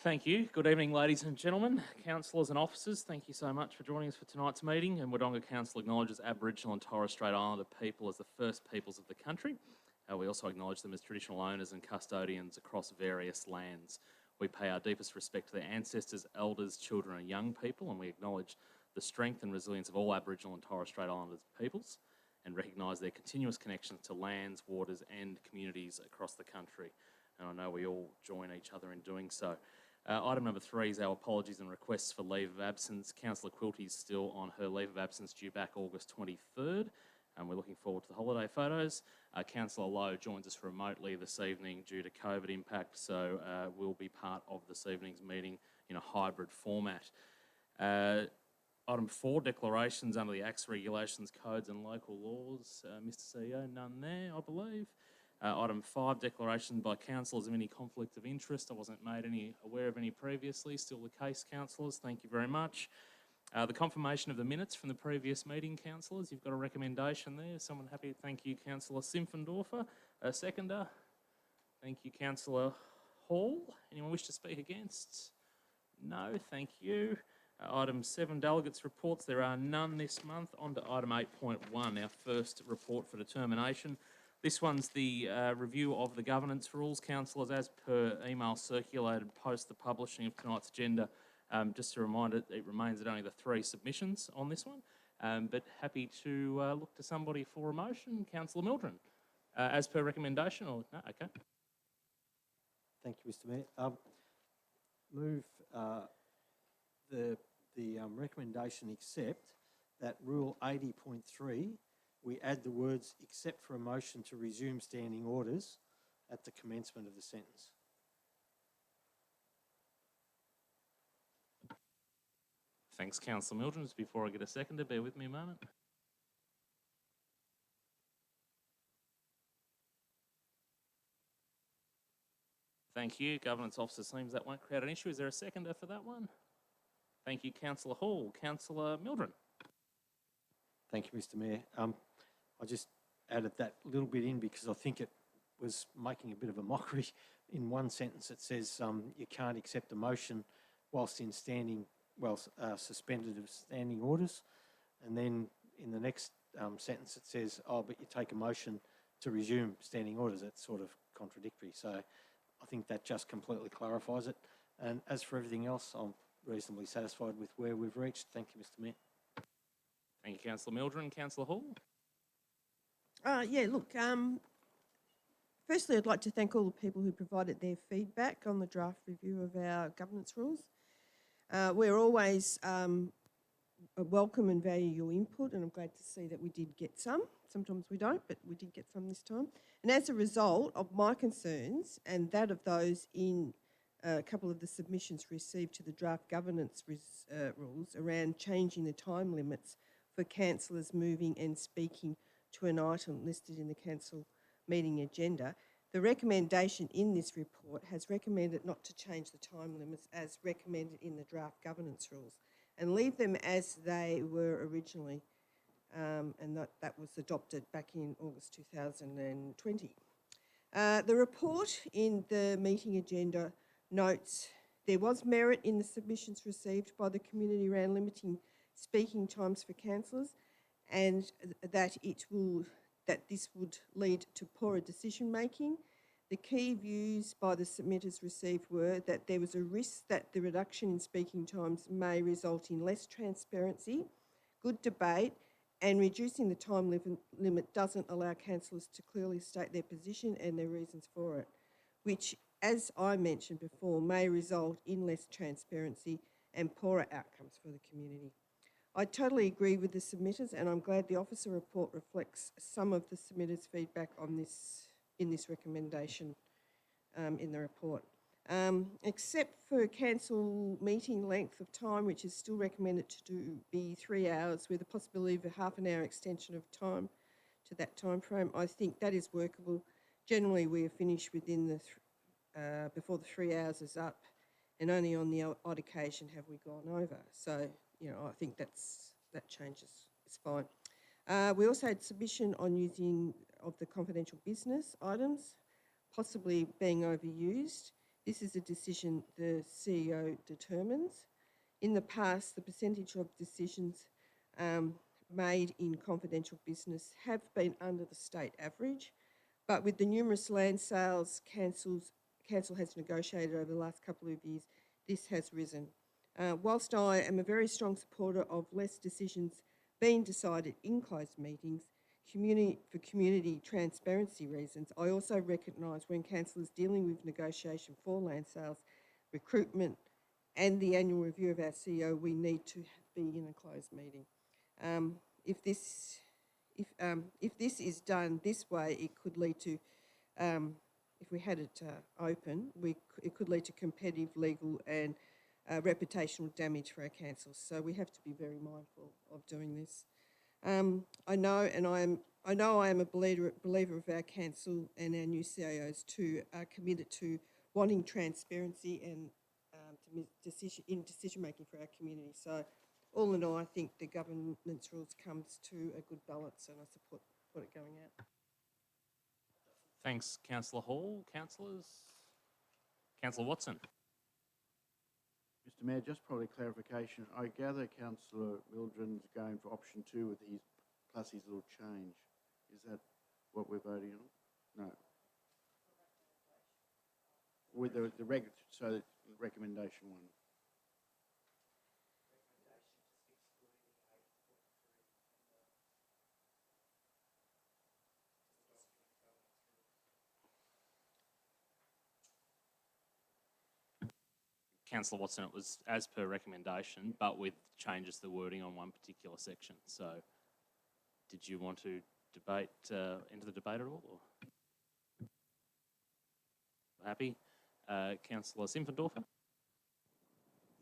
Thank you. Good evening, ladies and gentlemen, councillors and officers. Thank you so much for joining us for tonight's meeting. And Wodonga Council acknowledges Aboriginal and Torres Strait Islander people as the first peoples of the country. We also acknowledge them as traditional owners and custodians across various lands. We pay our deepest respect to their ancestors, elders, children and young people, and we acknowledge the strength and resilience of all Aboriginal and Torres Strait Islander peoples and recognise their continuous connections to lands, waters and communities across the country. And I know we all join each other in doing so. Item number 3 is our apologies and requests for leave of absence. Councillor Quilty is still on her leave of absence due back August 23rd, and we're looking forward to the holiday photos. Councillor Lowe joins us remotely this evening due to COVID impact, so will be part of this evening's meeting in a hybrid format. Item 4, declarations under the Acts, Regulations, Codes and Local Laws. Mr CEO, none there, I believe. Item 5, declaration by councillors of any conflict of interest. I wasn't made aware of any previously. Still the case, councillors. Thank you very much. The confirmation of the minutes from the previous meeting, councillors. You've got a recommendation there. Someone happy? Thank you, Councillor Simpfendorfer. A seconder. Thank you, Councillor Hall. Anyone wish to speak against? No, thank you. Item 7, delegates reports. There are none this month. On to item 8.1, our first report for determination. This one's the review of the governance rules, councillors, as per email circulated post the publishing of tonight's agenda. Just a reminder, it remains at only the 3 submissions on this one, but happy to look to somebody for a motion. Councillor Mildren, as per recommendation, or no? Okay. Thank you, Mr. Mayor. Move the recommendation accept that Rule 80.3. We add the words, except for a motion to resume standing orders at the commencement of the sentence. Thanks, Councillor Mildren. Just before I get a seconder, bear with me a moment. Thank you. Governance officer seems that won't create an issue. Is there a seconder for that one? Thank you, Councillor Hall. Councillor Mildren. Thank you, Mr. Mayor. I just added that little bit in because I think it was making a bit of a mockery. In one sentence it says you can't accept a motion whilst in suspended of standing orders, and then in the next sentence it says, oh, but you take a motion to resume standing orders. That's sort of contradictory. So I think that just completely clarifies it. And as for everything else, I'm reasonably satisfied with where we've reached. Thank you, Mr. Mayor. Thank you, Councillor Mildren. Councillor Hall. Firstly, I'd like to thank all the people who provided their feedback on the draft review of our governance rules. We're always welcome and value your input, and I'm glad to see that we did get some. Sometimes we don't, but we did get some this time. And as a result of my concerns and that of those in a couple of the submissions received to the draft governance rules around changing the time limits for councillors moving and speaking to an item listed in the council meeting agenda, the recommendation in this report has recommended not to change the time limits as recommended in the draft governance rules and leave them as they were originally, and that was adopted back in August 2020. The report in the meeting agenda notes there was merit in the submissions received by the community around limiting speaking times for councillors, and that this would lead to poorer decision making. The key views by the submitters received were that there was a risk that the reduction in speaking times may result in less transparency, good debate, and reducing the time limit doesn't allow councillors to clearly state their position and their reasons for it, which, as I mentioned before, may result in less transparency and poorer outcomes for the community. I totally agree with the submitters, and I'm glad the officer report reflects some of the submitters' feedback on this in this recommendation in the report. Except for council meeting length of time, which is still recommended to be 3 hours with the possibility of a half an hour extension of time to that time frame, I think that is workable. Generally, we are finished within the before the 3 hours is up, and only on the odd occasion have we gone over. So, you know, I think that change is fine. We also had submission on using of the confidential business items, possibly being overused. This is a decision the CEO determines. In the past, the percentage of decisions made in confidential business have been under the state average, but with the numerous land sales Council has negotiated over the last couple of years, this has risen. Whilst I am a very strong supporter of less decisions being decided in closed meetings, for community transparency reasons, I also recognise when Council is dealing with negotiation for land sales, recruitment and the annual review of our CEO, we need to be in a closed meeting. If this is done this way, it could lead to, if we had it open, it could lead to competitive, legal and reputational damage for our councils. So we have to be very mindful of doing this. I know I am a believer of our council and our new CIOs too are committed to wanting transparency and decision making for our community. So all in all, I think the governance rules comes to a good balance, and I support it going out. Thanks, Councillor Hall. Councillors? Councillor Watson. Mr Mayor, just probably clarification. I gather Councillor Mildren's going for option 2 with his plus his little change. Is that what we're voting on? No. With the recommendation one. Councillor Watson, it was as per recommendation, but with changes to the wording on one particular section. So, did you want to debate, enter the debate at all? Or? Happy? Councillor Simpfendorfer?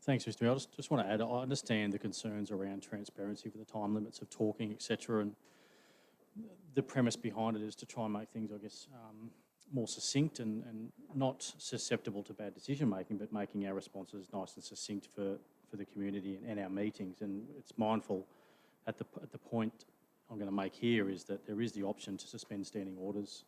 Thanks, Mr Mayor. I just want to add, I understand the concerns around transparency for the time limits of talking, etc. And the premise behind it is to try and make things, I guess, more succinct and not susceptible to bad decision making, but making our responses nice and succinct for the community and our meetings. And it's mindful at the point I'm going to make here is that there is the option to suspend standing orders,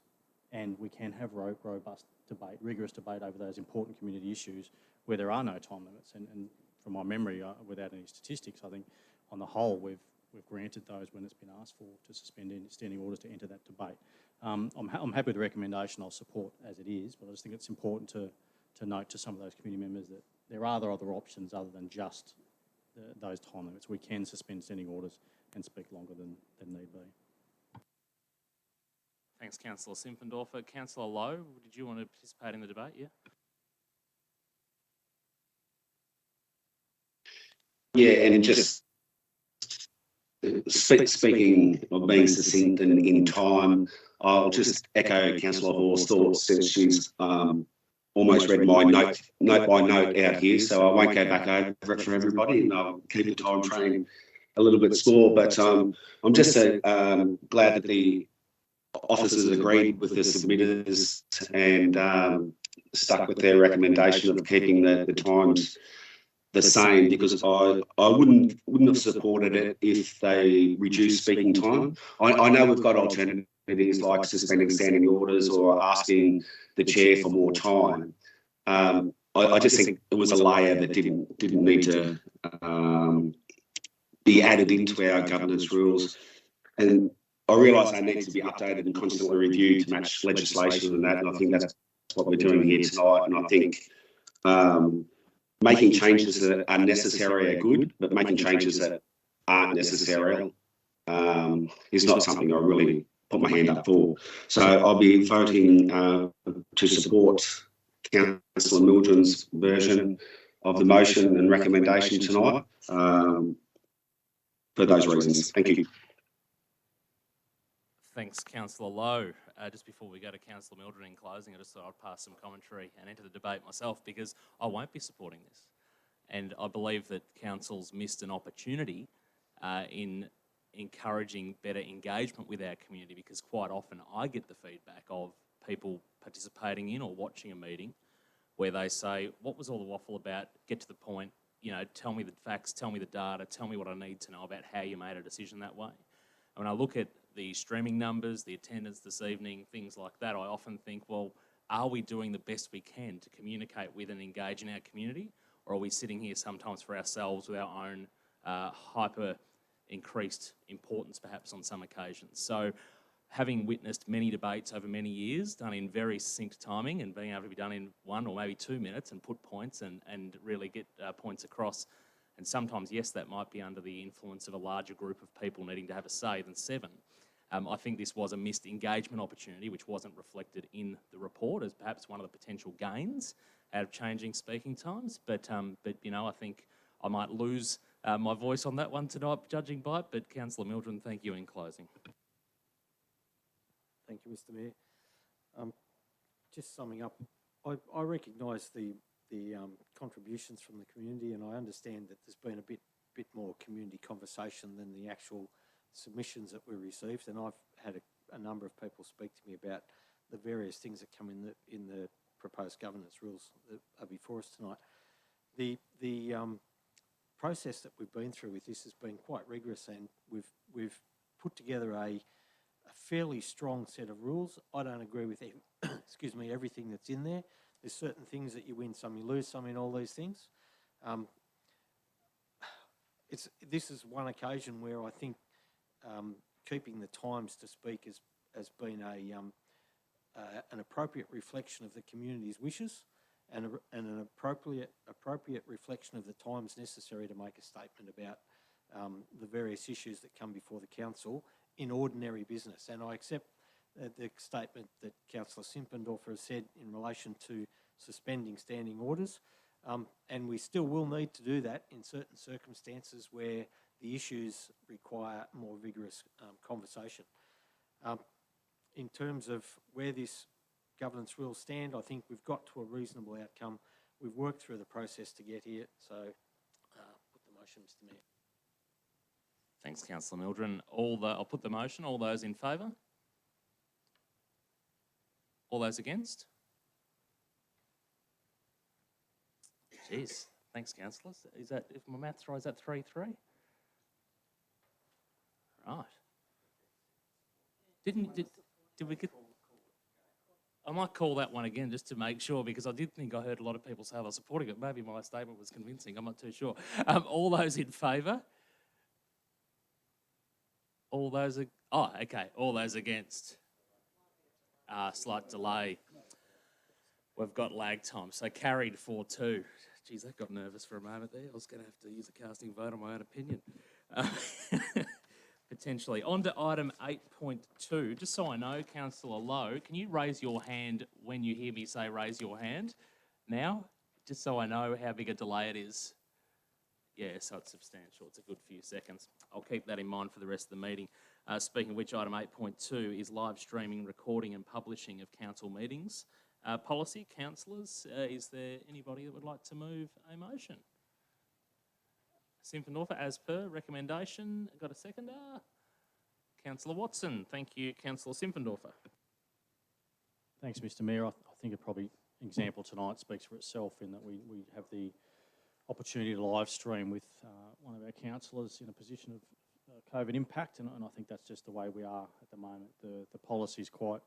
and we can have robust debate, rigorous debate over those important community issues where there are no time limits. And from my memory, without any statistics, I think on the whole we've granted those when it's been asked for to suspend standing orders to enter that debate. I'm happy with the recommendation. I'll support as it is, but I just think it's important to note to some of those community members that there are other options other than just those time limits. We can suspend standing orders and speak longer than need be. Thanks, Councillor Simpfendorfer. Councillor Lowe, did you want to participate in the debate? Yeah. Yeah, and just speaking of being succinct and in time, I'll just echo Councillor Hall's thoughts since she's almost read my note by note out here, so I won't go back over it for everybody, and I'll keep the time frame a little bit small. But I'm just glad that the officers agreed with the submitters and stuck with their recommendation of keeping the times the same, because I wouldn't have supported it if they reduced speaking time. I know we've got alternatives like suspending standing orders or asking the chair for more time. I just think it was a layer that didn't need to be added into our governance rules. And I realise they need to be updated and constantly reviewed to match legislation and that, and I think that's what we're doing here tonight. And I think making changes that are necessary are good, but making changes that aren't necessary is not something I really put my hand up for. So I'll be voting to support Councillor Mildren's version of the motion and recommendation tonight for those reasons. Thank you. Thanks, Councillor Lowe. Just before we go to Councillor Mildred in closing, I just thought I'd pass some commentary and enter the debate myself, because I won't be supporting this. And I believe that Council's missed an opportunity in encouraging better engagement with our community, because quite often I get the feedback of people participating in or watching a meeting where they say, what was all the waffle about? Get to the point, you know, tell me the facts, tell me the data, tell me what I need to know about how you made a decision that way. And when I look at the streaming numbers, the attendance this evening, things like that, I often think, well, are we doing the best we can to communicate with and engage in our community, or are we sitting here sometimes for ourselves with our own hyper increased importance perhaps on some occasions? So having witnessed many debates over many years done in very succinct timing and being able to be done in 1 or maybe 2 minutes and put points and really get points across, and sometimes, yes, that might be under the influence of a larger group of people needing to have a say than 7. I think this was a missed engagement opportunity which wasn't reflected in the report as perhaps one of the potential gains out of changing speaking times. But you know, I think I might lose my voice on that one tonight, judging by it. But Councillor Mildren, thank you in closing. Thank you, Mr. Mayor. Just summing up, I recognise the contributions from the community, and I understand that there's been a bit more community conversation than the actual submissions that we received, and I've had a number of people speak to me about the various things that come in the proposed governance rules that are before us tonight. The process that we've been through with this has been quite rigorous, and we've put together a fairly strong set of rules. I don't agree with excuse me, everything that's in there. There's certain things that you win some, you lose some in all these things. This is one occasion where I think keeping the times to speak has been an appropriate reflection of the community's wishes and an appropriate reflection of the times necessary to make a statement about the various issues that come before the council in ordinary business. And I accept the statement that Councillor Simpendorfer has said in relation to suspending standing orders, and we still will need to do that in certain circumstances where the issues require more vigorous conversation. In terms of where this governance rules stand, I think we've got to a reasonable outcome. We've worked through the process to get here, so put the motion, Mr. Mayor. Thanks, Councillor Mildren. I'll put the motion. All those in favour? All those against? Jeez, thanks, councillors. Is that, if my maths right, is that 3-3? Right. Did we get? I might call that one again just to make sure, because I did think I heard a lot of people say they're supporting it. Maybe my statement was convincing. I'm not too sure. All those in favour? All those? Oh, okay. All those against? Slight delay. We've got lag time. So carried 4-2. Geez, that got nervous for a moment there. I was going to have to use a casting vote on my own opinion. Potentially. On to item 8.2. Just so I know, Councillor Lowe, can you raise your hand when you hear me say raise your hand now? Just so I know how big a delay it is. Yeah, so it's substantial. It's a good few seconds. I'll keep that in mind for the rest of the meeting. Speaking of which, item 8.2 is live streaming, recording and publishing of council meetings. Policy, councillors, is there anybody that would like to move a motion? Simpendorfer, as per recommendation, got a seconder? Councillor Watson. Thank you, Councillor Simpendorfer. Thanks, Mr. Mayor. I think it probably example tonight speaks for itself in that we have the opportunity to live stream with one of our councillors in a position of COVID impact, and I think that's just the way we are at the moment. The policy is quite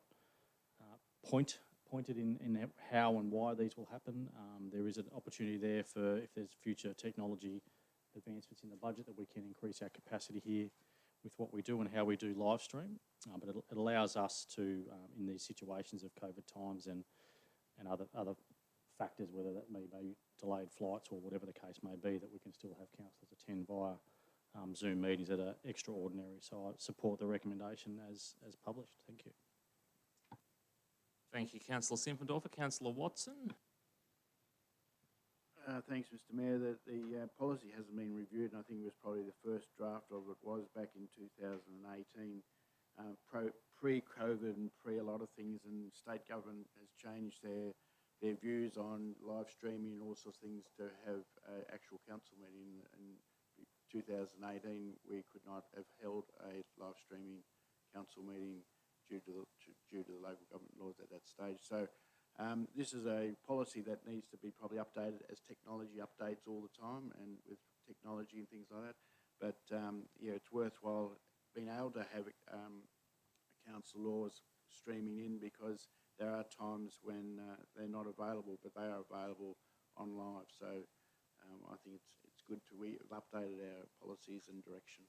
pointed in how and why these will happen. There is an opportunity there for, if there's future technology advancements in the budget, that we can increase our capacity here with what we do and how we do live stream. But it allows us to, in these situations of COVID times and other factors, whether that may be delayed flights or whatever the case may be, that we can still have councillors attend via Zoom meetings that are extraordinary. So I support the recommendation as published. Thank you. Thank you, Councillor Simpendorfer. Councillor Watson. Thanks, Mr. Mayor. The policy hasn't been reviewed, and I think it was probably the first draft of it was back in 2018, pre-COVID and pre a lot of things, and state government has changed their views on live streaming and all sorts of things to have an actual council meeting. In 2018, we could not have held a live streaming council meeting due to the local government laws at that stage. So this is a policy that needs to be probably updated as technology updates all the time, and with technology and things like that. But yeah, it's worthwhile being able to have council laws streaming in, because there are times when they're not available, but they are available on live. So I think it's good to we've updated our policies and direction.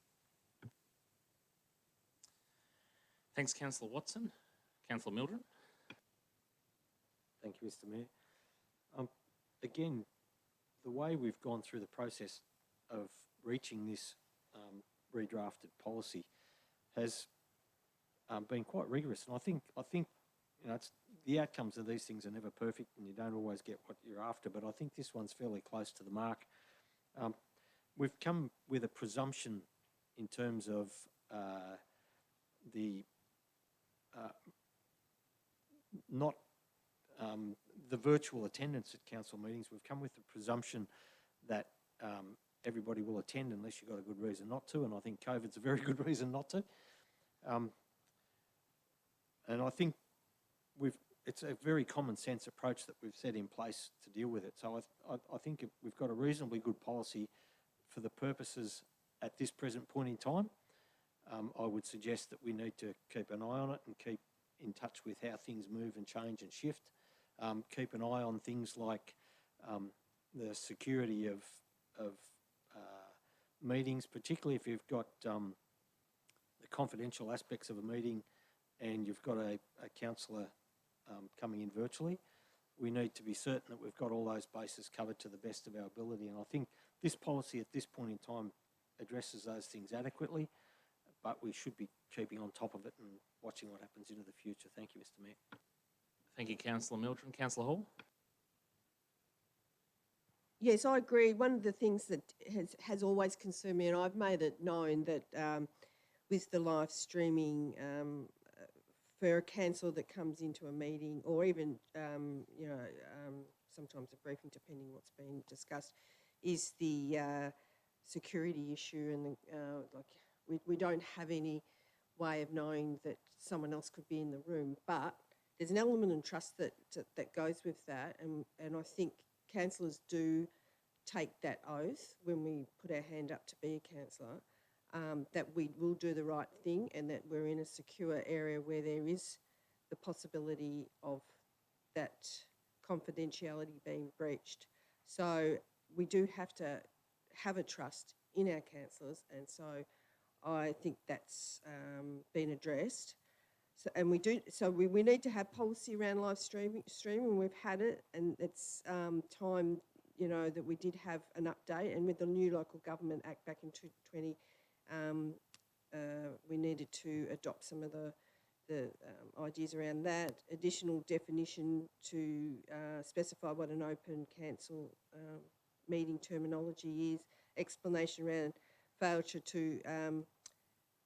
Thanks, Councillor Watson. Councillor Mildren. Thank you, Mr. Mayor. Again, the way we've gone through the process of reaching this redrafted policy has been quite rigorous, and I think you know, the outcomes of these things are never perfect, and you don't always get what you're after. But I think this one's fairly close to the mark. We've come with a presumption in terms of not the virtual attendance at council meetings. We've come with the presumption that everybody will attend unless you've got a good reason not to, and I think COVID's a very good reason not to. And I think it's a very common sense approach that we've set in place to deal with it. So I think we've got a reasonably good policy for the purposes at this present point in time. I would suggest that we need to keep an eye on it and keep in touch with how things move and change and shift. Keep an eye on things like the security of meetings, particularly if you've got the confidential aspects of a meeting and you've got a councillor coming in virtually. We need to be certain that we've got all those bases covered to the best of our ability. And I think this policy at this point in time addresses those things adequately, but we should be keeping on top of it and watching what happens into the future. Thank you, Mr. Mayor. Thank you, Councillor Mildren. Councillor Hall. Yes, I agree. One of the things that has always concerned me, and I've made it known that with the live streaming, for a councillor that comes into a meeting, or even sometimes a briefing, depending what's being discussed, is the security issue, and we don't have any way of knowing that someone else could be in the room, but there's an element of trust that goes with that, and I think councillors do take that oath when we put our hand up to be a councillor, that we will do the right thing and that we're in a secure area where there is the possibility of that confidentiality being breached. So we do have to have a trust in our councillors, and so I think that's been addressed. So, and we do. So we need to have policy around live streaming. We've had it, and it's time, that we did have an update. And with the new Local Government Act back in 2020, we needed to adopt some of the ideas around that. Additional definition to specify what an open council meeting terminology is. Explanation around failure to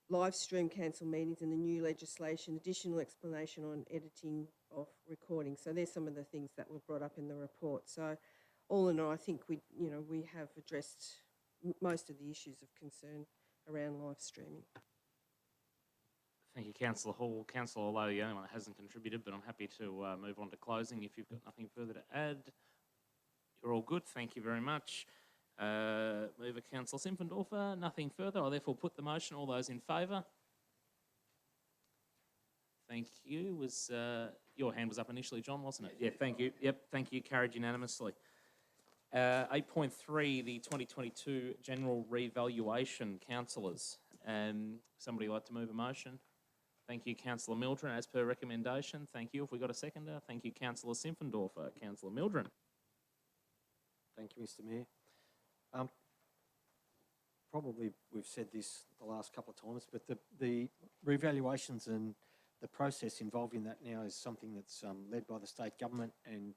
live stream council meetings and the new legislation, additional explanation on editing of recordings. So there's some of the things that were brought up in the report. So all in all, I think we have addressed most of the issues of concern around live streaming. Thank you, Councillor Hall. Councillor Lowe, the only one that hasn't contributed, but I'm happy to move on to closing if you've got nothing further to add. You're all good. Thank you very much. Mover Councillor Simpfendorfer, nothing further. I'll therefore put the motion. All those in favour? Thank you. Your hand was up initially, John, wasn't it? Yeah, thank you. Yep, thank you. Carried unanimously. 8.3, the 2022 General Revaluation. Councillors. Somebody like to move a motion? Thank you, Councillor Mildren, as per recommendation. Thank you. If we got a seconder, thank you, Councillor Simpfendorfer. Councillor Mildren. Thank you, Mr. Mayor. Probably we've said this the last couple of times, but the revaluations and the process involved in that now is something that's led by the state government and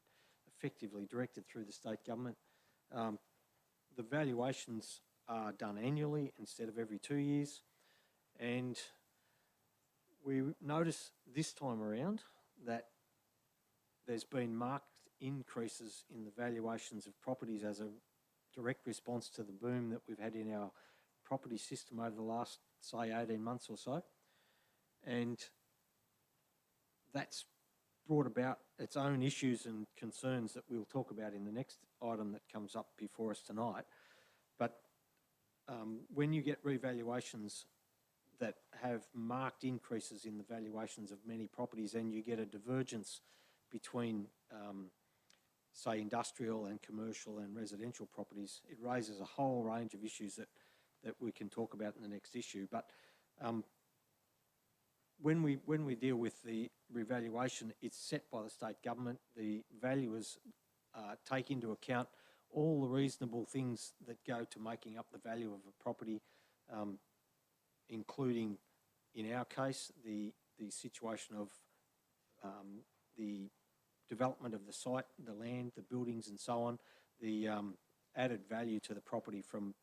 effectively directed through the state government. The valuations are done annually instead of every 2 years, and we notice this time around that there's been marked increases in the valuations of properties as a direct response to the boom that we've had in our property system over the last, say, 18 months or so. And that's brought about its own issues and concerns that we'll talk about in the next item that comes up before us tonight. But when you get revaluations that have marked increases in the valuations of many properties, and you get a divergence between, say, industrial and commercial and residential properties. It raises a whole range of issues that we can talk about in the next issue. But when we deal with the revaluation, it's set by the state government. The valuers take into account all the reasonable things that go to making up the value of a property, including, in our case, the situation of the development of the site, the land, the buildings and so on, the added value to the property from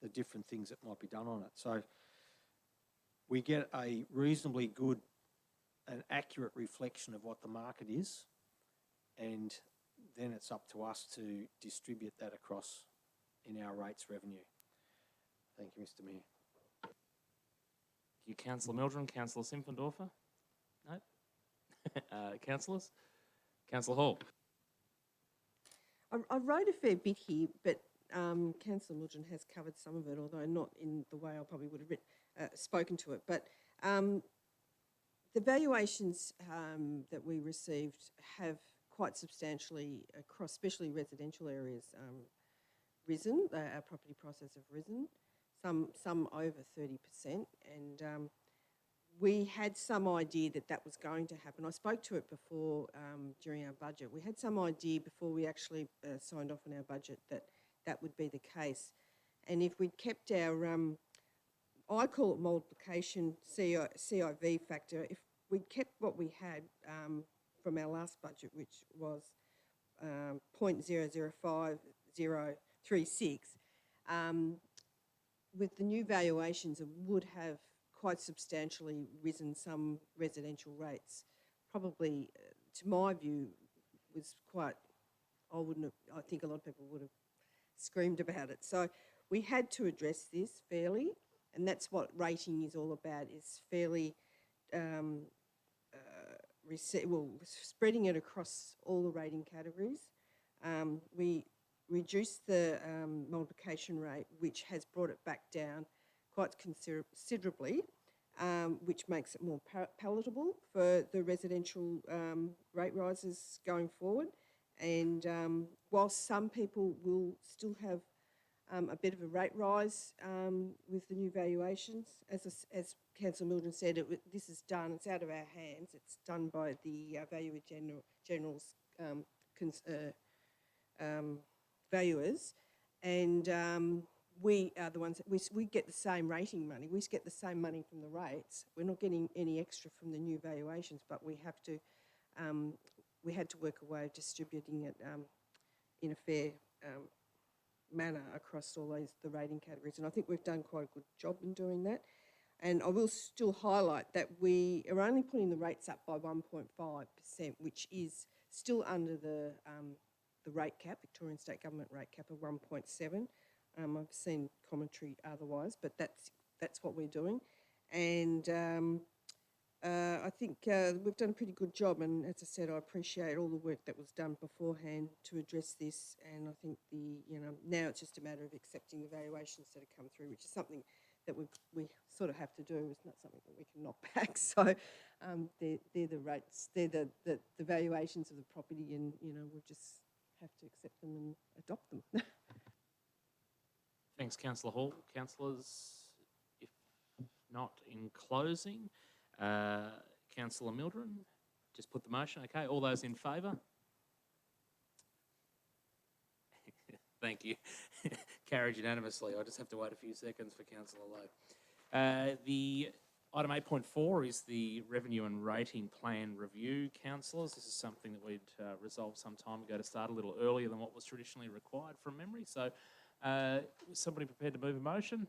the different things that might be done on it. So we get a reasonably good and accurate reflection of what the market is, and then it's up to us to distribute that across in our rates revenue. Thank you, Mr. Mayor. Thank you, Councillor Mildren. Councillor Simpfendorfer? No? Councillors? Councillor Hall? I wrote a fair bit here, but Councillor Mildren has covered some of it, although not in the way I probably would have spoken to it. But the valuations that we received have quite substantially across, especially residential areas, risen. Our property prices have risen, some over 30%, and we had some idea that that was going to happen. I spoke to it before during our budget. We had some idea before we actually signed off on our budget that that would be the case. And if we'd kept our, I call it multiplication CIV factor, if we'd kept what we had from our last budget, which was 0.005036, with the new valuations, it would have quite substantially risen some residential rates. Probably, to my view, was quite, I think a lot of people would have screamed about it. So we had to address this fairly, and that's what rating is all about, is fairly, spreading it across all the rating categories. We reduced the multiplication rate, which has brought it back down quite considerably, which makes it more palatable for the residential rate rises going forward. And whilst some people will still have a bit of a rate rise with the new valuations, as Councillor Mildren said, this is done, it's out of our hands, it's done by the Valuer General's valuers, and we are the ones that we get the same rating money. We get the same money from the rates. We're not getting any extra from the new valuations, but we have to. We had to work a way of distributing it in a fair manner across all the rating categories, and I think we've done quite a good job in doing that. And I will still highlight that we are only putting the rates up by 1.5%, which is still under the rate cap, Victorian State Government rate cap of 1.7. I've seen commentary otherwise, but that's what we're doing. And I think we've done a pretty good job, and as I said, I appreciate all the work that was done beforehand to address this, and I think now it's just a matter of accepting the valuations that have come through, which is something that we sort of have to do. It's not something that we can knock back. So they're the rates, they're the valuations of the property, and we'll just have to accept them and adopt them. Thanks, Councillor Hall. Councillors, if not in closing, Councillor Mildren, just put the motion. Okay, all those in favour? Thank you. Carried unanimously. I just have to wait a few seconds for Councillor Lowe. The item 8.4 is the Revenue and Rating Plan Review, councillors. This is something that we'd resolved some time ago to start a little earlier than what was traditionally required from memory. So, somebody prepared to move a motion?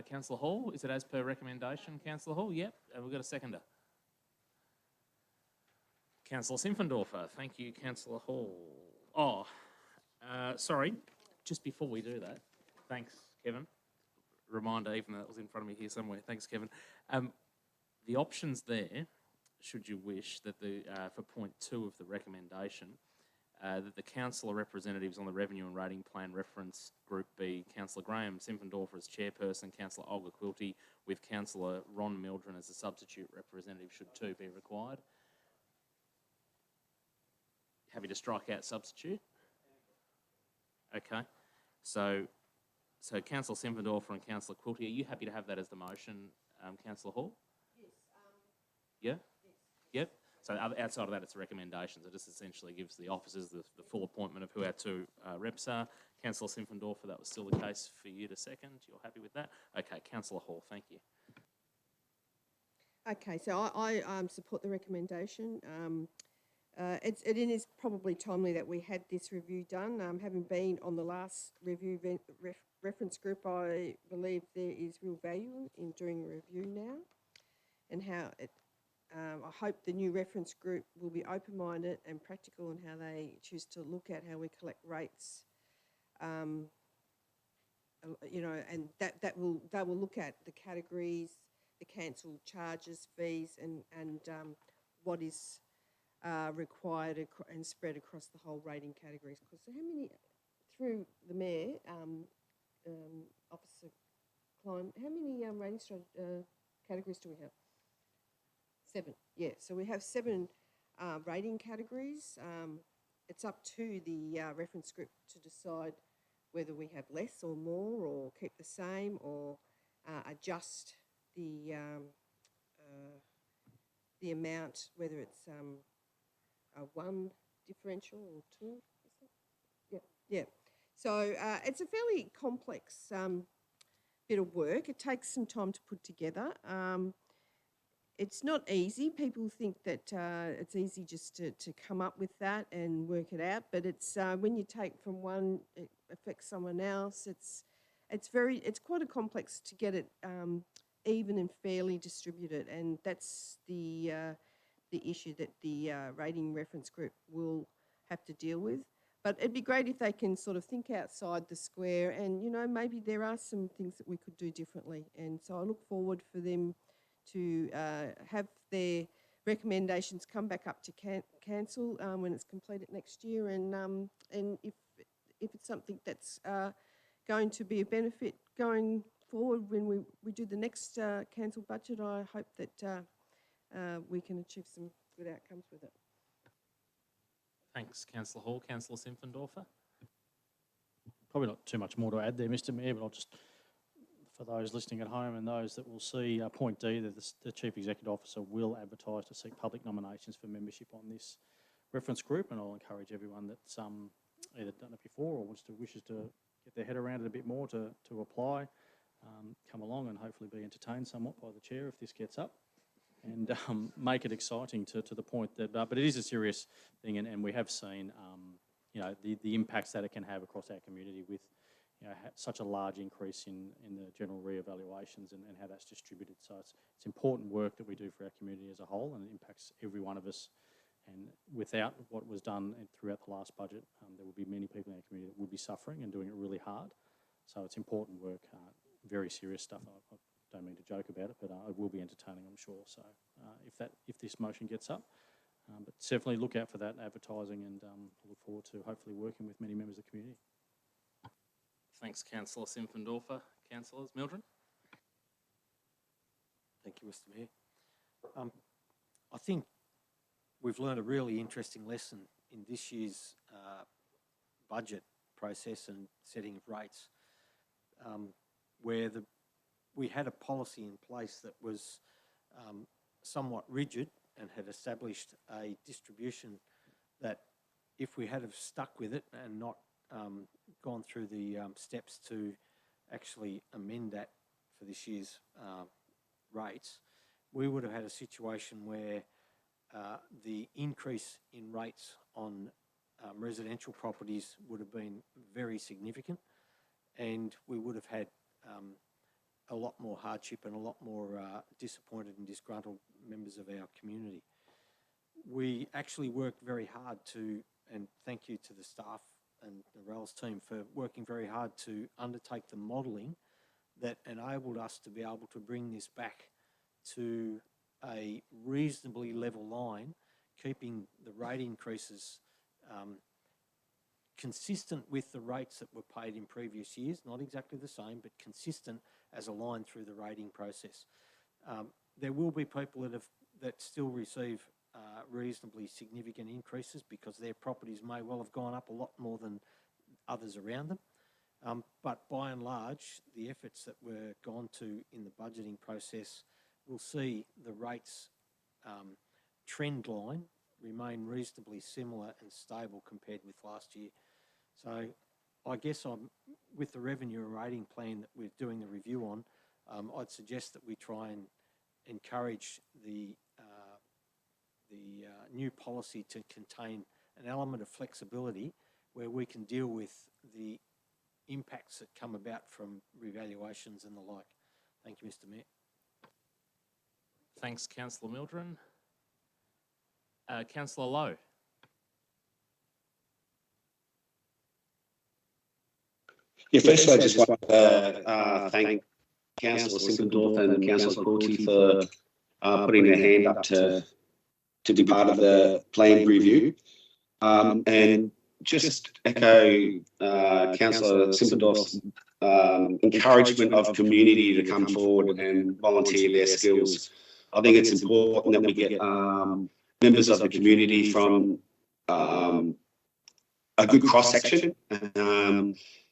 Councillor Hall, is it as per recommendation? Councillor Hall, yep. We've got a seconder. Councillor Simpfendorfer, thank you, Councillor Hall. Oh, sorry, just before we do that, thanks, Kevin. Reminder, even though it was in front of me here somewhere. Thanks, Kevin. The options there, should you wish, that for point 2 of the recommendation, that the councillor representatives on the Revenue and Rating Plan Reference Group be Councillor Graham Simpendorfer as chairperson, Councillor Olga Quilty, with Councillor Ron Mildren as a substitute representative should two be required. Happy to strike out substitute? Okay. So Councillor Simpendorfer and Councillor Quilty, are you happy to have that as the motion, Councillor Hall? Yes. Yeah? Yes. Yep. So outside of that, it's a recommendation. So it just essentially gives the officers the full appointment of who our two reps are. Councillor Simpendorfer, that was still the case for you to second. You're happy with that? Okay, Councillor Hall, thank you. Okay, so I support the recommendation. It is probably timely that we had this review done. Having been on the last review reference group, I believe there is real value in doing a review now, and how it. I hope the new reference group will be open-minded and practical in how they choose to look at how we collect rates. You know, and they will look at the categories, the cancelled charges, fees, and what is required and spread across the whole rating categories. So how many, through the Mayor, Officer Klein, how many rating categories do we have? 7, yeah. So we have 7 rating categories. It's up to the reference group to decide whether we have less or more, or keep the same, or adjust the amount, whether it's a 1 differential or 2. Is that? Yeah. So it's a fairly complex bit of work. It takes some time to put together. It's not easy. People think that it's easy just to come up with that and work it out, but it's when you take from one, it affects someone else. It's quite a complex to get it even and fairly distributed, and that's the issue that the rating reference group will have to deal with. But it'd be great if they can sort of think outside the square, and you know, maybe there are some things that we could do differently. And so I look forward for them to have their recommendations come back up to council when it's completed next year, and if it's something that's going to be a benefit going forward when we do the next council budget, I hope that we can achieve some good outcomes with it. Thanks, Councillor Hall. Councillor Simpendorfer? Probably not too much more to add there, Mr Mayor, but I'll just, for those listening at home and those that will see point D, that the Chief Executive Officer will advertise to seek public nominations for membership on this reference group, and I'll encourage everyone that's either done it before or wishes to get their head around it a bit more to apply, come along and hopefully be entertained somewhat by the Chair if this gets up, and make it exciting to the point that, but it is a serious thing, and we have seen, you know, the impacts that it can have across our community with, you know, such a large increase in the general re-evaluations and how that's distributed. So it's important work that we do for our community as a whole, and it impacts every one of us. And without what was done throughout the last budget, there will be many people in our community that would be suffering and doing it really hard. So it's important work, very serious stuff. I don't mean to joke about it, but it will be entertaining, I'm sure. So if this motion gets up, but definitely look out for that advertising, and look forward to hopefully working with many members of the community. Thanks, Councillor Simpendorfer. Councillors, Mildren? Thank you, Mr Mayor. I think we've learned a really interesting lesson in this year's budget process and setting of rates, where we had a policy in place that was somewhat rigid and had established a distribution that, if we had have stuck with it and not gone through the steps to actually amend that for this year's rates, we would have had a situation where the increase in rates on residential properties would have been very significant, and we would have had a lot more hardship and a lot more disappointed and disgruntled members of our community. We actually worked very hard to, and thank you to the staff and the RALS team for working very hard to undertake the modelling that enabled us to be able to bring this back to a reasonably level line, keeping the rate increases consistent with the rates that were paid in previous years, not exactly the same, but consistent as a line through the rating process. There will be people that still receive reasonably significant increases because their properties may well have gone up a lot more than others around them. But by and large, the efforts that were gone to in the budgeting process will see the rates trend line remain reasonably similar and stable compared with last year. So I guess with the revenue and rating plan that we're doing the review on, I'd suggest that we try and encourage the new policy to contain an element of flexibility where we can deal with the impacts that come about from revaluations and the like. Thank you, Mr. Mayor. Thanks, Councillor Mildren. Councillor Lowe. Yeah, firstly, I just want to thank Councillor Simpendorf and Councillor Courty for putting their hand up to be part of the planned review. And just echo Councillor Simpendorf's encouragement of community to come forward and volunteer their skills. I think it's important that we get members of the community from a good cross-section,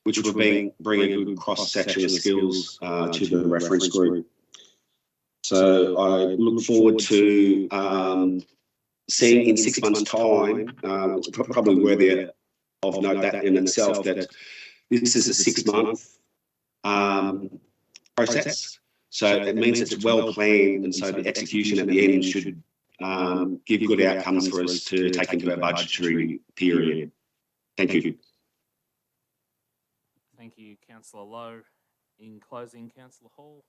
which would bring a good cross-section of skills to the reference group. So I look forward to seeing in 6 months' time, probably worthy of note that in itself, that this is a 6-month process. So it means it's well planned, and so the execution at the end should give good outcomes for us to take into our budgetary period. Thank you. Thank you, Councillor Lowe. In closing, Councillor Hall.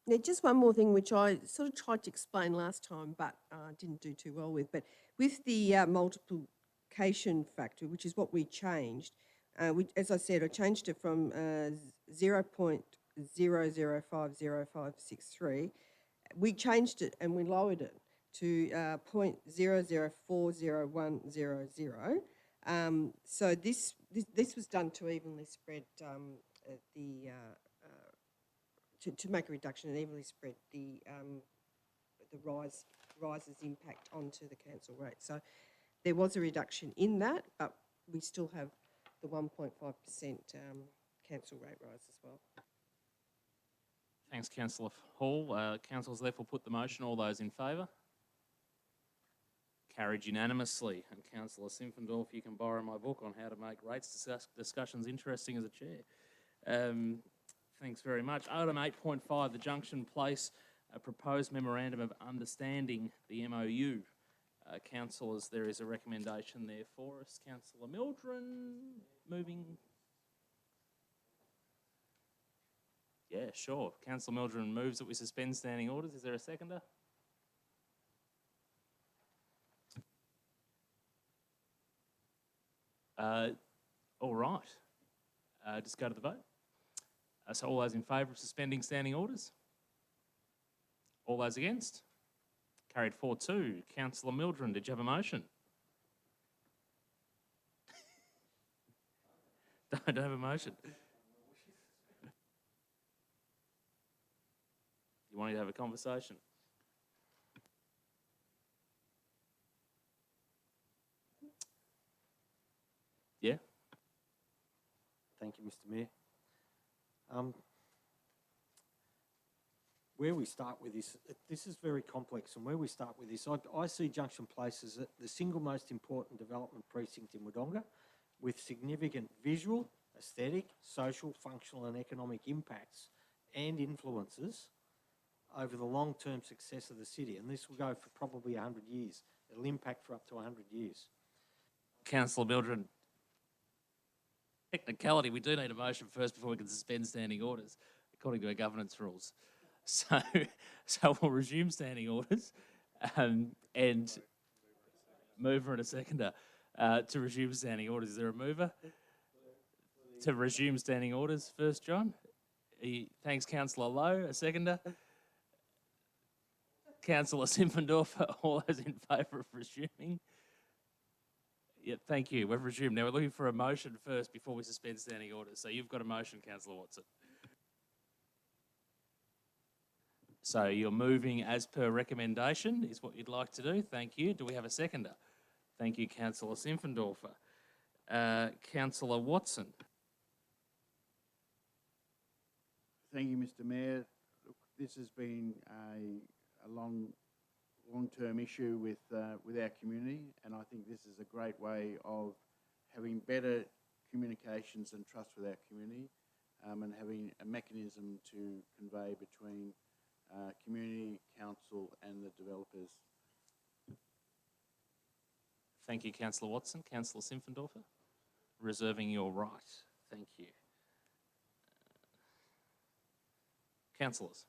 Now, just one more thing, which I sort of tried to explain last time, but didn't do too well with. But with the multiplication factor, which is what we changed, as I said, I changed it from 0.00505563. We changed it and we lowered it to 0.00401000. So this was done to evenly spread to make a reduction and evenly spread the rises impact onto the council rate. So there was a reduction in that, but we still have the 1.5% council rate rise as well. Thanks, Councillor Hall. Councillors therefore put the motion. All those in favour? Carried unanimously. And Councillor Simpendorf, you can borrow my book on how to make rates discussions interesting as a chair. Thanks very much. Item 8.5, the Junction Place proposed memorandum of understanding, the MOU. Councillors, there is a recommendation there for us. Councillor Mildren, moving. Yeah, sure. Councillor Mildren moves that we suspend standing orders. Is there a seconder? All right. Just go to the vote. So all those in favour of suspending standing orders? All those against? Carried 4-2. Councillor Mildren, did you have a motion? Don't have a motion. You wanted to have a conversation? Yeah? Thank you, Mr. Mayor. Where we start with this is very complex, and where we start with this, I see Junction Place as the single most important development precinct in Wodonga, with significant visual, aesthetic, social, functional and economic impacts and influences over the long-term success of the city, and this will go for probably 100 years. It'll impact for up to 100 years. Councillor Mildren, technicality, we do need a motion first before we can suspend standing orders, according to our governance rules. So we'll resume standing orders and mover and a seconder to resume standing orders. Is there a mover? To resume standing orders first, John. Thanks, Councillor Lowe. A seconder? Councillor Simpendorf, all those in favour of resuming? Yeah, thank you. We've resumed. Now we're looking for a motion first before we suspend standing orders. So you've got a motion, Councillor Watson. So you're moving as per recommendation is what you'd like to do. Thank you. Do we have a seconder? Thank you, Councillor Simpfendorfer. Councillor Watson. Thank you, Mr. Mayor. Look, this has been a long-term issue with our community, and I think this is a great way of having better communications and trust with our community, and having a mechanism to convey between community, council and the developers. Thank you, Councillor Watson. Councillor Simpfendorfer, reserving your right. Thank you. Councillors.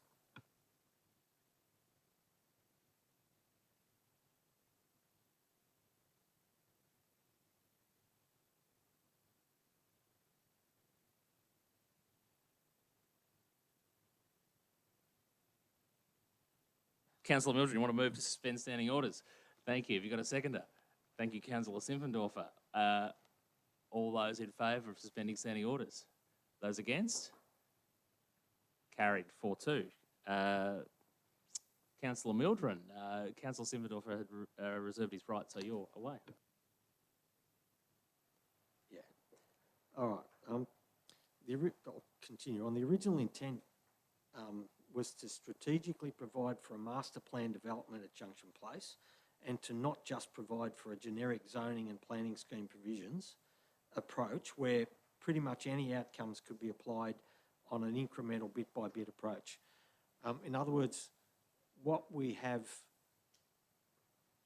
Councillor Mildred, you want to move to suspend standing orders? Thank you. Have you got a seconder? Thank you, Councillor Simpfendorfer. All those in favour of suspending standing orders? Those against? Carried 4-2. Councillor Mildred, Councillor Simpfendorfer had reserved his right, so you're away. Yeah. All right. I'll continue on. The original intent was to strategically provide for a master plan development at Junction Place and to not just provide for a generic zoning and planning scheme provisions approach where pretty much any outcomes could be applied on an incremental bit-by-bit approach. In other words, what we have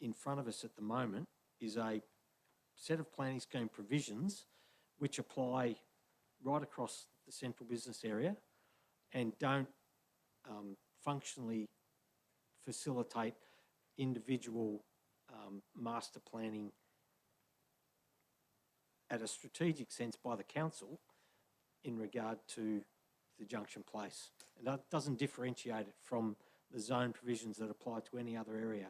in front of us at the moment is a set of planning scheme provisions which apply right across the central business area and don't functionally facilitate individual master planning at a strategic sense by the council in regard to the Junction Place. And that doesn't differentiate it from the zone provisions that apply to any other area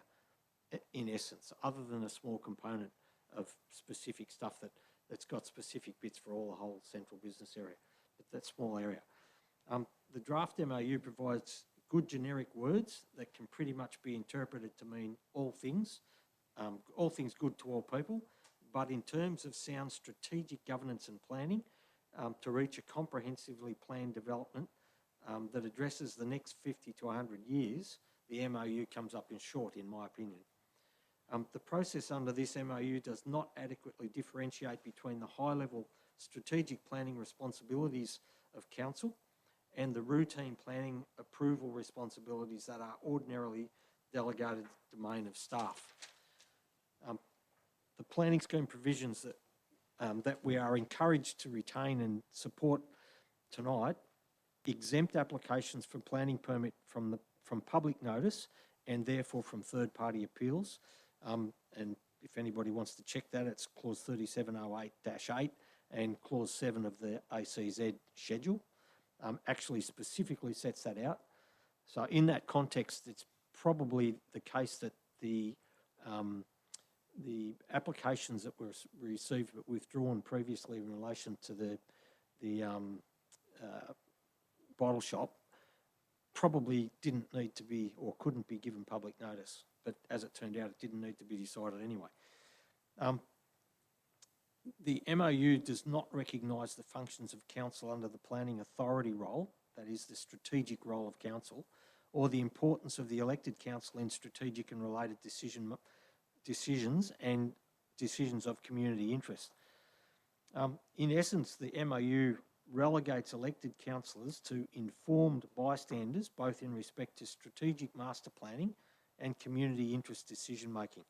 in essence, other than a small component of specific stuff that's got specific bits for all the whole central business area, but that small area. The draft MOU provides good generic words that can pretty much be interpreted to mean all things good to all people, but in terms of sound strategic governance and planning, to reach a comprehensively planned development that addresses the next 50 to 100 years, the MOU comes up in short, in my opinion. The process under this MOU does not adequately differentiate between the high-level strategic planning responsibilities of council and the routine planning approval responsibilities that are ordinarily delegated domain of staff. The planning scheme provisions that we are encouraged to retain and support tonight exempt applications for planning permit from public notice and therefore from third-party appeals. And if anybody wants to check that, it's clause 3708-8 and clause 7 of the ACZ schedule. Actually specifically sets that out. So in that context, it's probably the case that the applications that were received but withdrawn previously in relation to the bottle shop probably didn't need to be or couldn't be given public notice. But as it turned out, it didn't need to be decided anyway. The MOU does not recognise the functions of council under the planning authority role, that is the strategic role of council, or the importance of the elected council in strategic and related decisions and decisions of community interest. In essence, the MOU relegates elected councillors to informed bystanders, both in respect to strategic master planning and community interest decision making.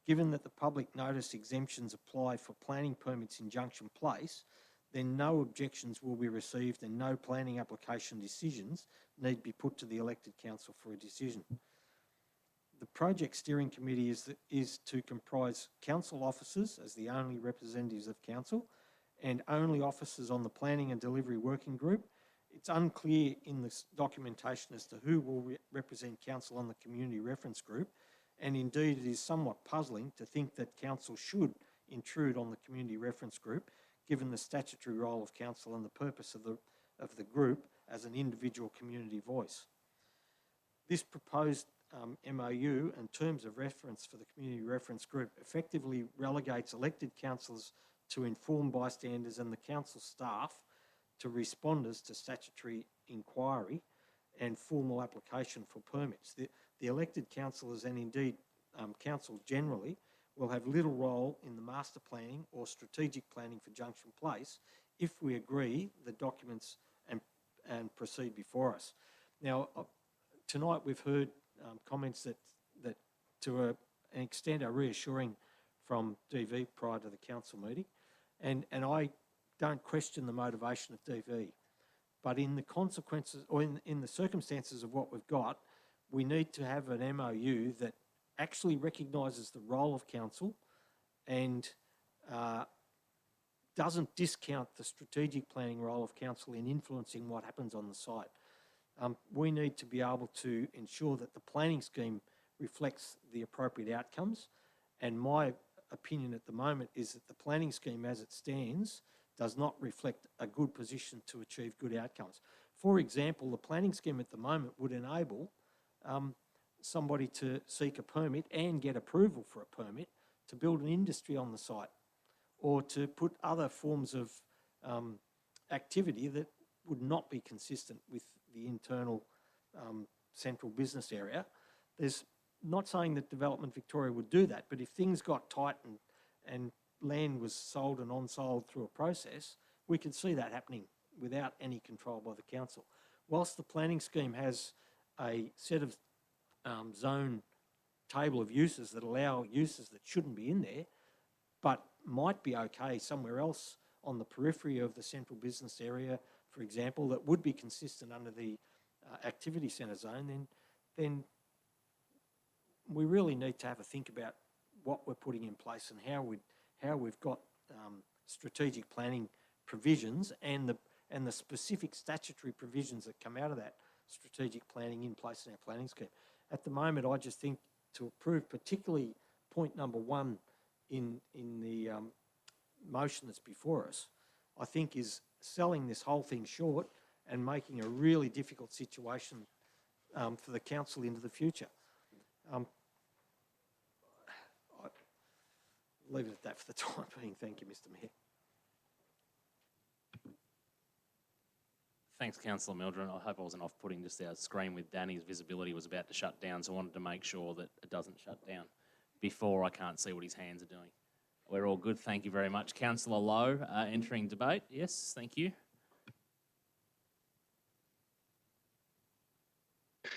Given that the public notice exemptions apply for planning permits in Junction Place, then no objections will be received and no planning application decisions need be put to the elected council for a decision. The project steering committee is to comprise council officers as the only representatives of council and only officers on the planning and delivery working group. It's unclear in this documentation as to who will represent council on the community reference group, and indeed it is somewhat puzzling to think that council should intrude on the community reference group, given the statutory role of council and the purpose of the group as an individual community voice. This proposed MOU and terms of reference for the community reference group effectively relegates elected councillors to inform bystanders and the council staff to responders to statutory inquiry and formal application for permits. The elected councillors and indeed council generally will have little role in the master planning or strategic planning for Junction Place if we agree the documents and proceed before us. Now, tonight we've heard comments that to an extent are reassuring from DV prior to the council meeting, and I don't question the motivation of DV, but in the consequences or in the circumstances of what we've got, we need to have an MOU that actually recognises the role of council and doesn't discount the strategic planning role of council in influencing what happens on the site. We need to be able to ensure that the planning scheme reflects the appropriate outcomes, and my opinion at the moment is that the planning scheme as it stands does not reflect a good position to achieve good outcomes. For example, the planning scheme at the moment would enable somebody to seek a permit and get approval for a permit to build an industry on the site, or to put other forms of activity that would not be consistent with the internal central business area. There's not saying that Development Victoria would do that, but if things got tight and land was sold and on-sold through a process, we could see that happening without any control by the council. Whilst the planning scheme has a set of zone table of uses that allow uses that shouldn't be in there, but might be okay somewhere else on the periphery of the central business area, for example, that would be consistent under the activity centre zone, then we really need to have a think about what we're putting in place and how we've got strategic planning provisions and the specific statutory provisions that come out of that strategic planning in place in our planning scheme. At the moment, I just think to approve particularly point number 1 in the motion that's before us, I think is selling this whole thing short and making a really difficult situation for the council into the future. I'll leave it at that for the time being. Thank you, Mr. Mayor. Thanks, Councillor Mildren. I hope I wasn't off-putting just our screen with Danny's visibility was about to shut down, so I wanted to make sure that it doesn't shut down before I can't see what his hands are doing. We're all good. Thank you very much. Councillor Lowe, entering debate. Yes, thank you.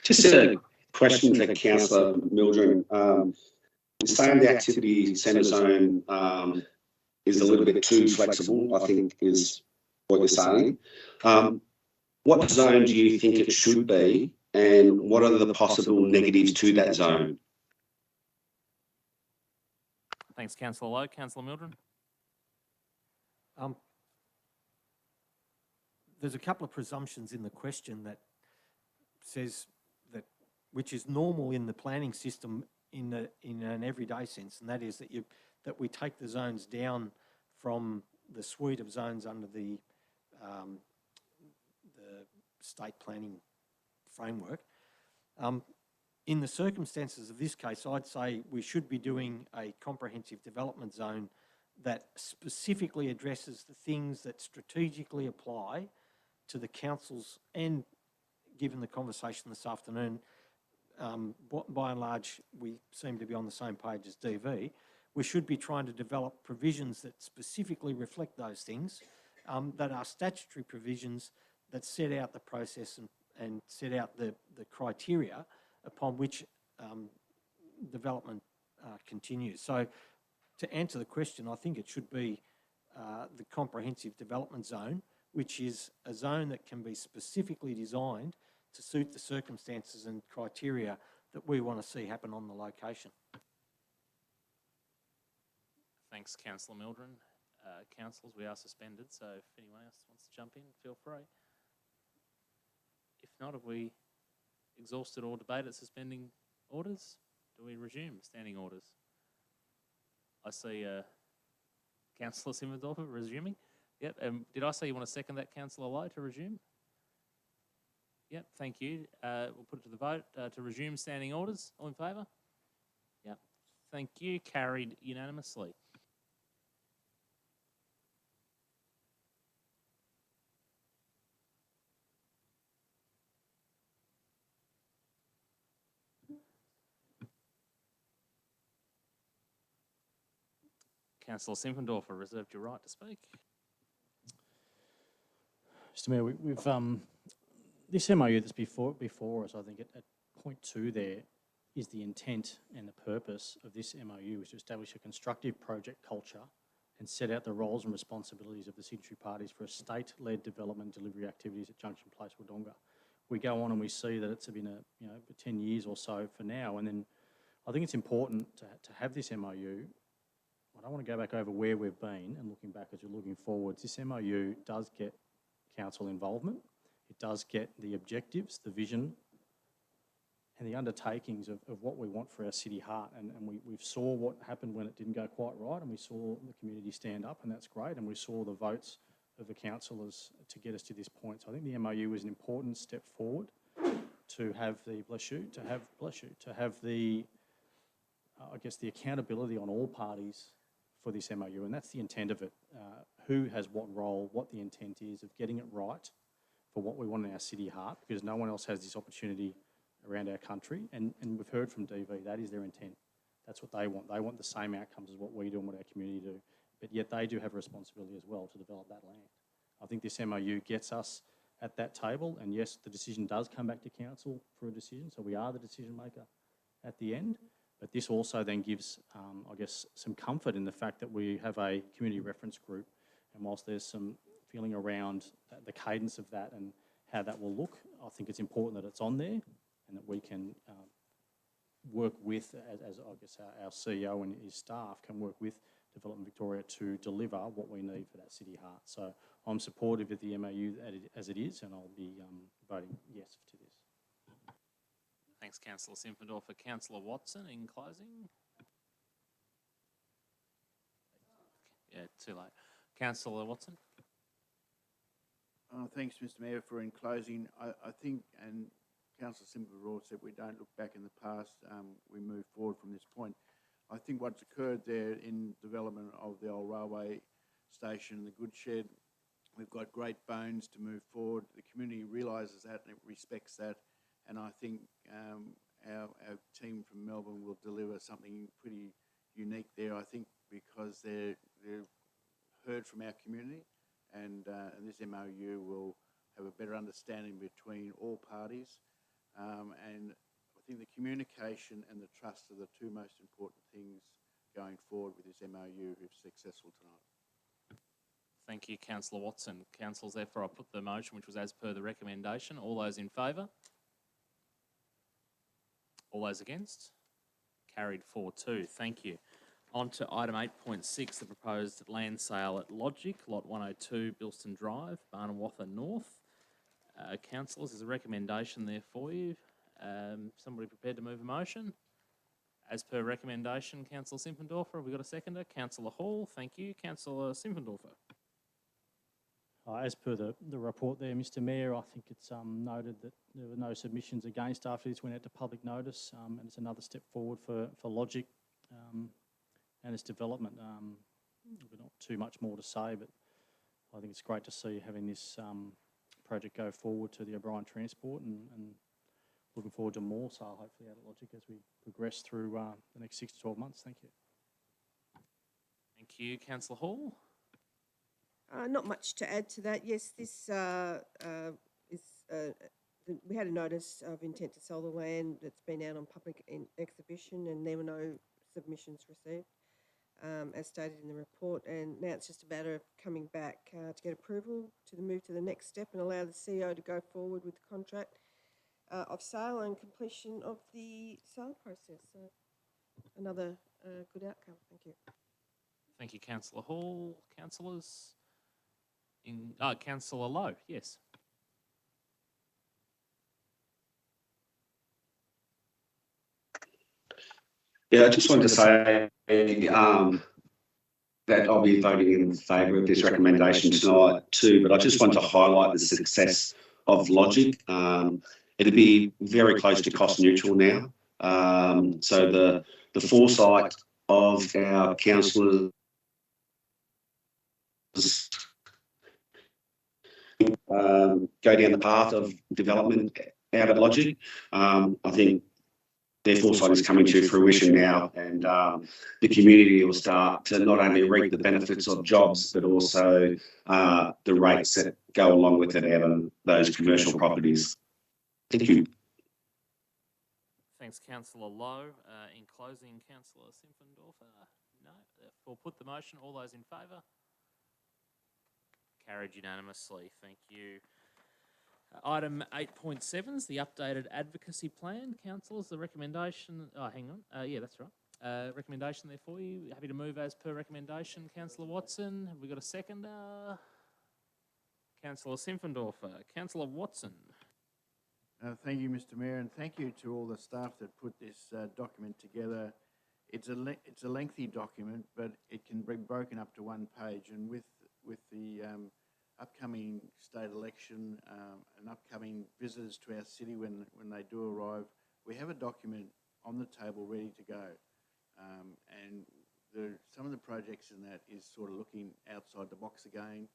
Just a question to Councillor Mildren. You're saying the activity centre zone is a little bit too flexible, I think is what you're saying. What zone do you think it should be, and what are the possible negatives to that zone? Thanks, Councillor Lowe. Councillor Mildren. There's a couple of presumptions in the question that says that, which is normal in the planning system in an everyday sense, and that is that we take the zones down from the suite of zones under the state planning framework. In the circumstances of this case, I'd say we should be doing a comprehensive development zone that specifically addresses the things that strategically apply to the councils, and given the conversation this afternoon, by and large, we seem to be on the same page as DV. We should be trying to develop provisions that specifically reflect those things, that are statutory provisions that set out the process and set out the criteria upon which development continues. So to answer the question, I think it should be the comprehensive development zone, which is a zone that can be specifically designed to suit the circumstances and criteria that we want to see happen on the location. Thanks, Councillor Mildren. Councillors, we are suspended, so if anyone else wants to jump in, feel free. If not, have we exhausted all debate at suspending orders? Do we resume standing orders? I see Councillor Simmendorfer, resuming. Yep. Did I say you want to second that, Councillor Lowe, to resume? Yep. Thank you. We'll put it to the vote to resume standing orders. All in favour? Yep. Thank you. Carried unanimously. Councillor Simpendorfer, reserved your right to speak. Mr Mayor, we've this MOU that's before us, I think at point 2 there is the intent and the purpose of this MOU is to establish a constructive project culture and set out the roles and responsibilities of the signatory parties for a state-led development delivery activities at Junction Place, Wodonga. We go on and we see that it's been 10 years or so for now, and then I think it's important to have this MOU. I don't want to go back over where we've been and looking back as we're looking forwards. This MOU does get council involvement. It does get the objectives, the vision and the undertakings of what we want for our city heart. And we've saw what happened when it didn't go quite right, and we saw the community stand up, and that's great. And we saw the votes of the councillors to get us to this point. So I think the MOU is an important step forward to have the, to have the, I guess, the accountability on all parties for this MOU, and that's the intent of it. Who has what role, what the intent is of getting it right for what we want in our city heart, because no one else has this opportunity around our country, and we've heard from DV, that is their intent. That's what they want. They want the same outcomes as what we do and what our community do, but yet they do have a responsibility as well to develop that land. I think this MOU gets us at that table, and yes, the decision does come back to council for a decision, so we are the decision maker at the end. But this also then gives, I guess, some comfort in the fact that we have a community reference group, and whilst there's some feeling around the cadence of that and how that will look, I think it's important that it's on there and that we can work with, as I guess our CEO and his staff can work with Development Victoria to deliver what we need for that city heart. So I'm supportive of the MOU as it is, and I'll be voting yes to this. Thanks, Councillor Simpendorfer. Councillor Watson, in closing. Yeah, too late. Councillor Watson. Thanks, Mr Mayor, for in closing. I think, and Councillor Simpendorfer said, we don't look back in the past, we move forward from this point. I think what's occurred there in development of the old railway station, the goods shed, we've got great bones to move forward. The community realises that and it respects that. And I think our team from Melbourne will deliver something pretty unique there, I think, because they're heard from our community, and this MOU will have a better understanding between all parties. And I think the communication and the trust are the two most important things going forward with this MOU if successful tonight. Thank you, Councillor Watson. Councillors, therefore, I'll put the motion, which was as per the recommendation. All those in favour? All those against? Carried 4-2. Thank you. On to item 8.6, the proposed land sale at Logic, lot 102, Bilston Drive, Barnawatha North. Councillors, there's a recommendation there for you. Somebody prepared to move a motion? As per recommendation, Councillor Simpendorfer, have we got a seconder? Councillor Hall, thank you. Councillor Simpendorfer. As per the report there, Mr Mayor, I think it's noted that there were no submissions against after this went out to public notice, and it's another step forward for Logic and its development. We've not too much more to say, but I think it's great to see having this project go forward to the O'Brien Transport, and looking forward to more sale hopefully out of Logic as we progress through the next 6 to 12 months. Thank you. Thank you, Councillor Hall. Not much to add to that. Yes, this we had a notice of intent to sell the land that's been out on public exhibition, and there were no submissions received, as stated in the report. And now it's just a matter of coming back to get approval to move to the next step and allow the CEO to go forward with the contract of sale and completion of the sale process. So another good outcome. Thank you. Thank you, Councillor Hall. Councillors? Councillor Lowe, yes. Yeah, I just wanted to say that I'll be voting in favour of this recommendation tonight too, but I just want to highlight the success of Logic. It'll be very close to cost neutral now. So the foresight of our councillors go down the path of development out at Logic. I think their foresight is coming to fruition now, and the community will start to not only reap the benefits of jobs, but also the rates that go along with it out of those commercial properties. Thank you. Thanks, Councillor Lowe. In closing, Councillor Simpfendorfer? No. Therefore, put the motion. All those in favour? Carried unanimously. Thank you. Item 8.7 is the updated advocacy plan. Councillors, the recommendation... Oh, hang on. Yeah, that's right. Recommendation there for you. Happy to move as per recommendation. Councillor Watson, have we got a seconder? Councillor Simpfendorfer. Councillor Watson. Thank you, Mr. Mayor, and thank you to all the staff that put this document together. It's a lengthy document, but it can be broken up to one page, and with the upcoming state election and upcoming visitors to our city when they do arrive, we have a document on the table ready to go. And some of the projects in that is sort of looking outside the box again.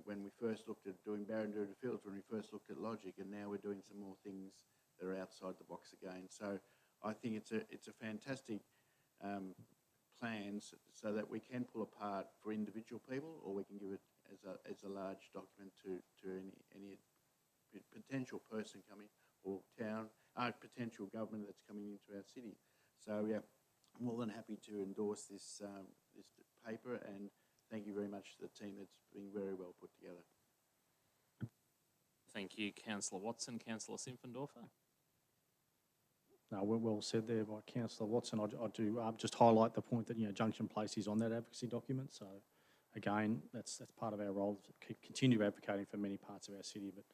When we first looked at doing Barrandoota Fields, when we first looked at Logic, and now we're doing some more things that are outside the box again. So I think it's a fantastic plan so that we can pull apart for individual people, or we can give it as a large document to any potential person coming, or potential government that's coming into our city. So yeah, I'm more than happy to endorse this this paper, and thank you very much to the team. That's been very well put together. Thank you, Councillor Watson. Councillor Simpfendorfer. No, well said there by Councillor Watson. I do just highlight the point that, Junction Place is on that advocacy document. So again, that's part of our role to continue advocating for many parts of our city, but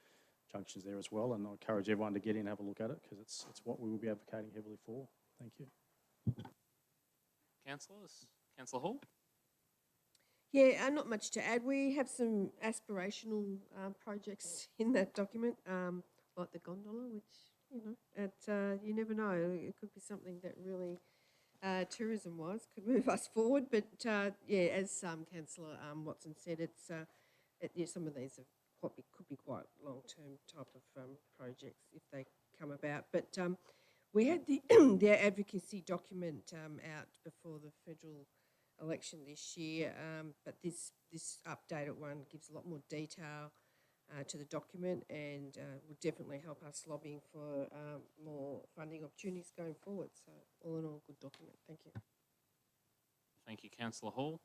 Junction's there as well. And I encourage everyone to get in and have a look at it, because it's what we will be advocating heavily for. Thank you. Councillors. Councillor Hall. Yeah, not much to add. We have some aspirational projects in that document, like the gondola, which, you never know. It could be something that really, tourism-wise, could move us forward. But, yeah, as Councillor Watson said, some of these could be quite long-term type of projects if they come about. But we had the advocacy document out before the federal election this year, but this updated one gives a lot more detail to the document, and will definitely help us lobbying for more funding opportunities going forward. So all in all, good document. Thank you. Thank you, Councillor Hall.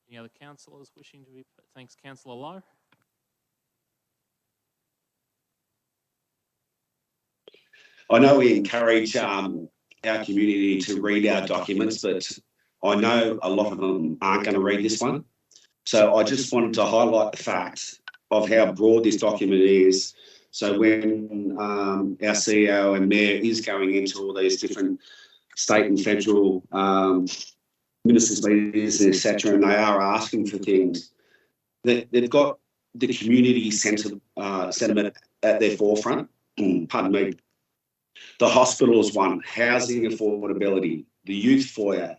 Any other councillors wishing to be... Thanks, Councillor Lowe. I know we encourage our community to read our documents, but I know a lot of them aren't going to read this one. So I just wanted to highlight the fact of how broad this document is. So when our CEO and Mayor is going into all these different state and federal ministers' meetings, etc., and they are asking for things, they've got the community sentiment at their forefront. Pardon me. The hospitals one, housing affordability, the youth foyer,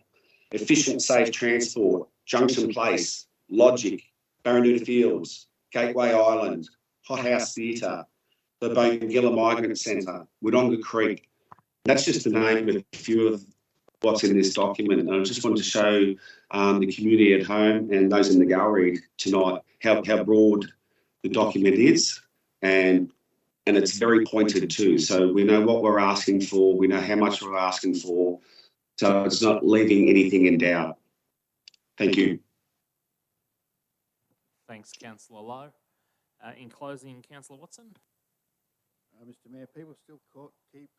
efficient, safe transport, Junction Place, Logic, Barrandoota Fields, Gateway Island, Hothouse Theatre, the Bangilla Migrant Centre, Wodonga Creek. That's just to name a few of what's in this document. And I just wanted to show the community at home and those in the gallery tonight how broad the document is, and it's very pointed too. So we know what we're asking for, we know how much we're asking for, so it's not leaving anything in doubt. Thank you. Thanks, Councillor Lowe. In closing, Councillor Watson. Mr. Mayor, people still keep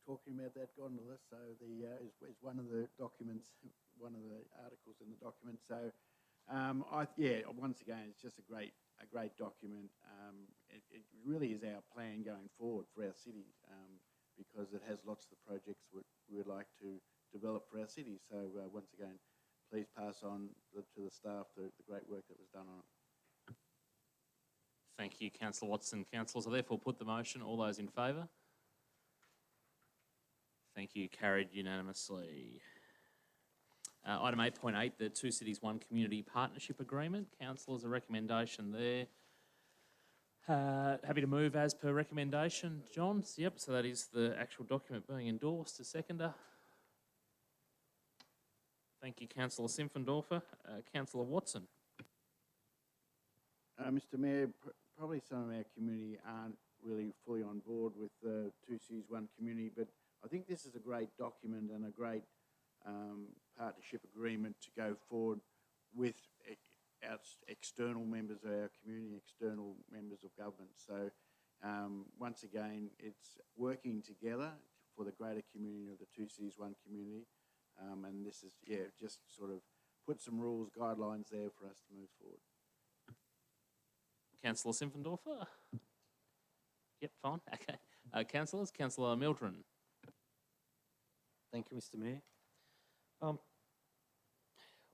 talking about that gondola. So is one of the documents, one of the articles in the document. So once again, it's just a great document. It really is our plan going forward for our city, because it has lots of the projects we would like to develop for our city. So once again, please pass on to the staff the great work that was done on it. Thank you, Councillor Watson. Councillors, I therefore put the motion. All those in favour? Thank you. Carried unanimously. Item 8.8, the Two Cities One Community Partnership Agreement. Councillors, a recommendation there. Happy to move as per recommendation, John. Yep, so that is the actual document being endorsed. A seconder. Thank you, Councillor Simpfendorfer. Councillor Watson. Mr Mayor, probably some of our community aren't really fully on board with the Two Cities One Community, but I think this is a great document and a great partnership agreement to go forward with our external members of our community, external members of government. So once again, it's working together for the greater community of the Two Cities One Community. And this is, just sort of put some rules, guidelines there for us to move forward. Councillor Simpfendorfer. Yep, fine. Okay. Councillors, Councillor Mildren. Thank you, Mr Mayor.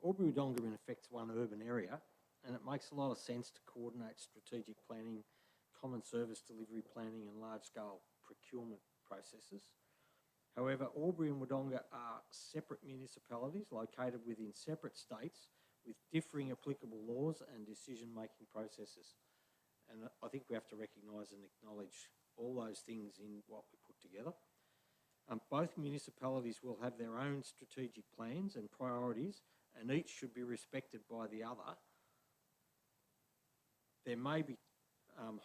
Wodonga in effect one urban area, and it makes a lot of sense to coordinate strategic planning, common service delivery planning and large-scale procurement processes. However, Albury and Wodonga are separate municipalities located within separate states with differing applicable laws and decision-making processes. And I think we have to recognise and acknowledge all those things in what we put together. Both municipalities will have their own strategic plans and priorities, and each should be respected by the other. There may be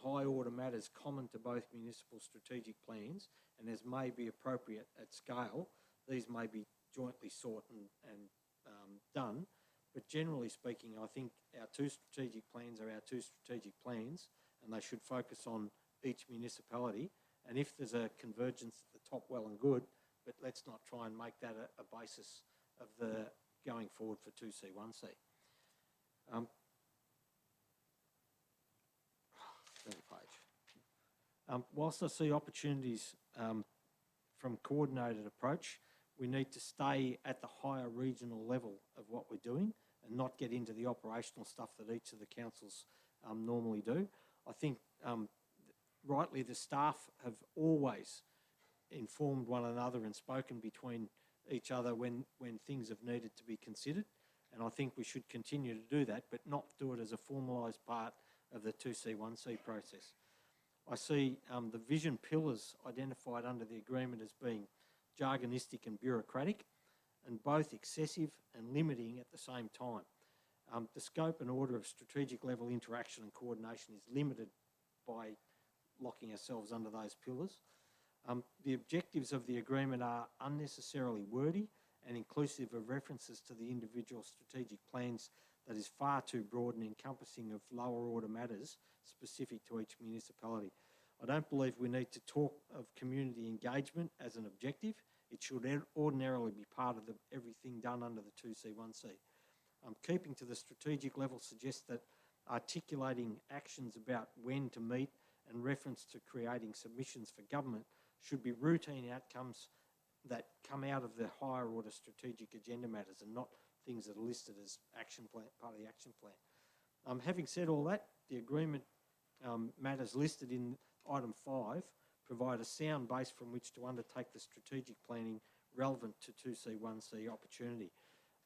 high order matters common to both municipal strategic plans, and as may be appropriate at scale, these may be jointly sought and done. But generally speaking, I think our two strategic plans are our two strategic plans, and they should focus on each municipality. And if there's a convergence at the top, well and good, but let's not try and make that a basis of the going forward for 2C1C. Whilst I see opportunities from coordinated approach, we need to stay at the higher regional level of what we're doing and not get into the operational stuff that each of the councils normally do. I think rightly the staff have always informed one another and spoken between each other when things have needed to be considered, and I think we should continue to do that, but not do it as a formalised part of the 2C1C process. I see the vision pillars identified under the agreement as being jargonistic and bureaucratic, and both excessive and limiting at the same time. The scope and order of strategic level interaction and coordination is limited by locking ourselves under those pillars. The objectives of the agreement are unnecessarily wordy and inclusive of references to the individual strategic plans that is far too broad and encompassing of lower order matters specific to each municipality. I don't believe we need to talk of community engagement as an objective. It should ordinarily be part of everything done under the 2C1C. Keeping to the strategic level suggests that articulating actions about when to meet and reference to creating submissions for government should be routine outcomes that come out of the higher order strategic agenda matters and not things that are listed as action plan, part of the action plan. Having said all that, the agreement matters listed in item 5 provide a sound base from which to undertake the strategic planning relevant to 2C1C opportunity.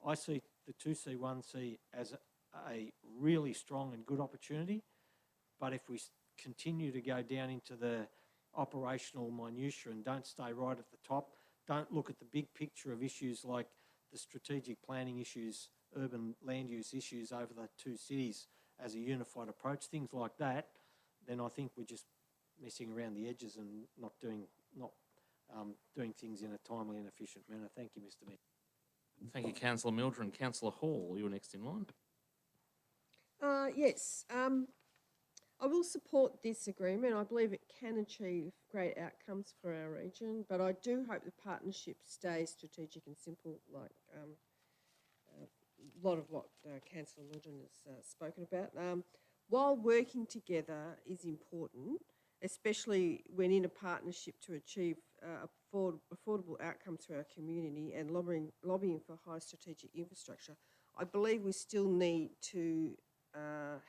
I see the 2C1C as a really strong and good opportunity, but if we continue to go down into the operational minutiae and don't stay right at the top, don't look at the big picture of issues like the strategic planning issues, urban land use issues over the two cities as a unified approach, things like that, then I think we're just messing around the edges and not doing things in a timely and efficient manner. Thank you, Mr Mayor. Thank you, Councillor Mildren. Councillor Hall, you're next in line. Yes, I will support this agreement. I believe it can achieve great outcomes for our region, but I do hope the partnership stays strategic and simple, like a lot of what Councillor Mildren has spoken about. While working together is important, especially when in a partnership to achieve affordable outcomes for our community and lobbying for high strategic infrastructure, I believe we still need to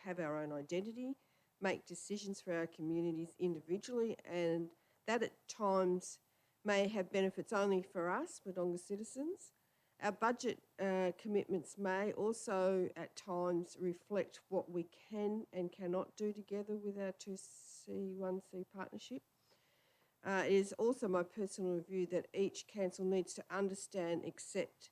have our own identity, make decisions for our communities individually, and that at times may have benefits only for us, Wodonga citizens. Our budget commitments may also at times reflect what we can and cannot do together with our 2C1C partnership. It is also my personal view that each council needs to understand, accept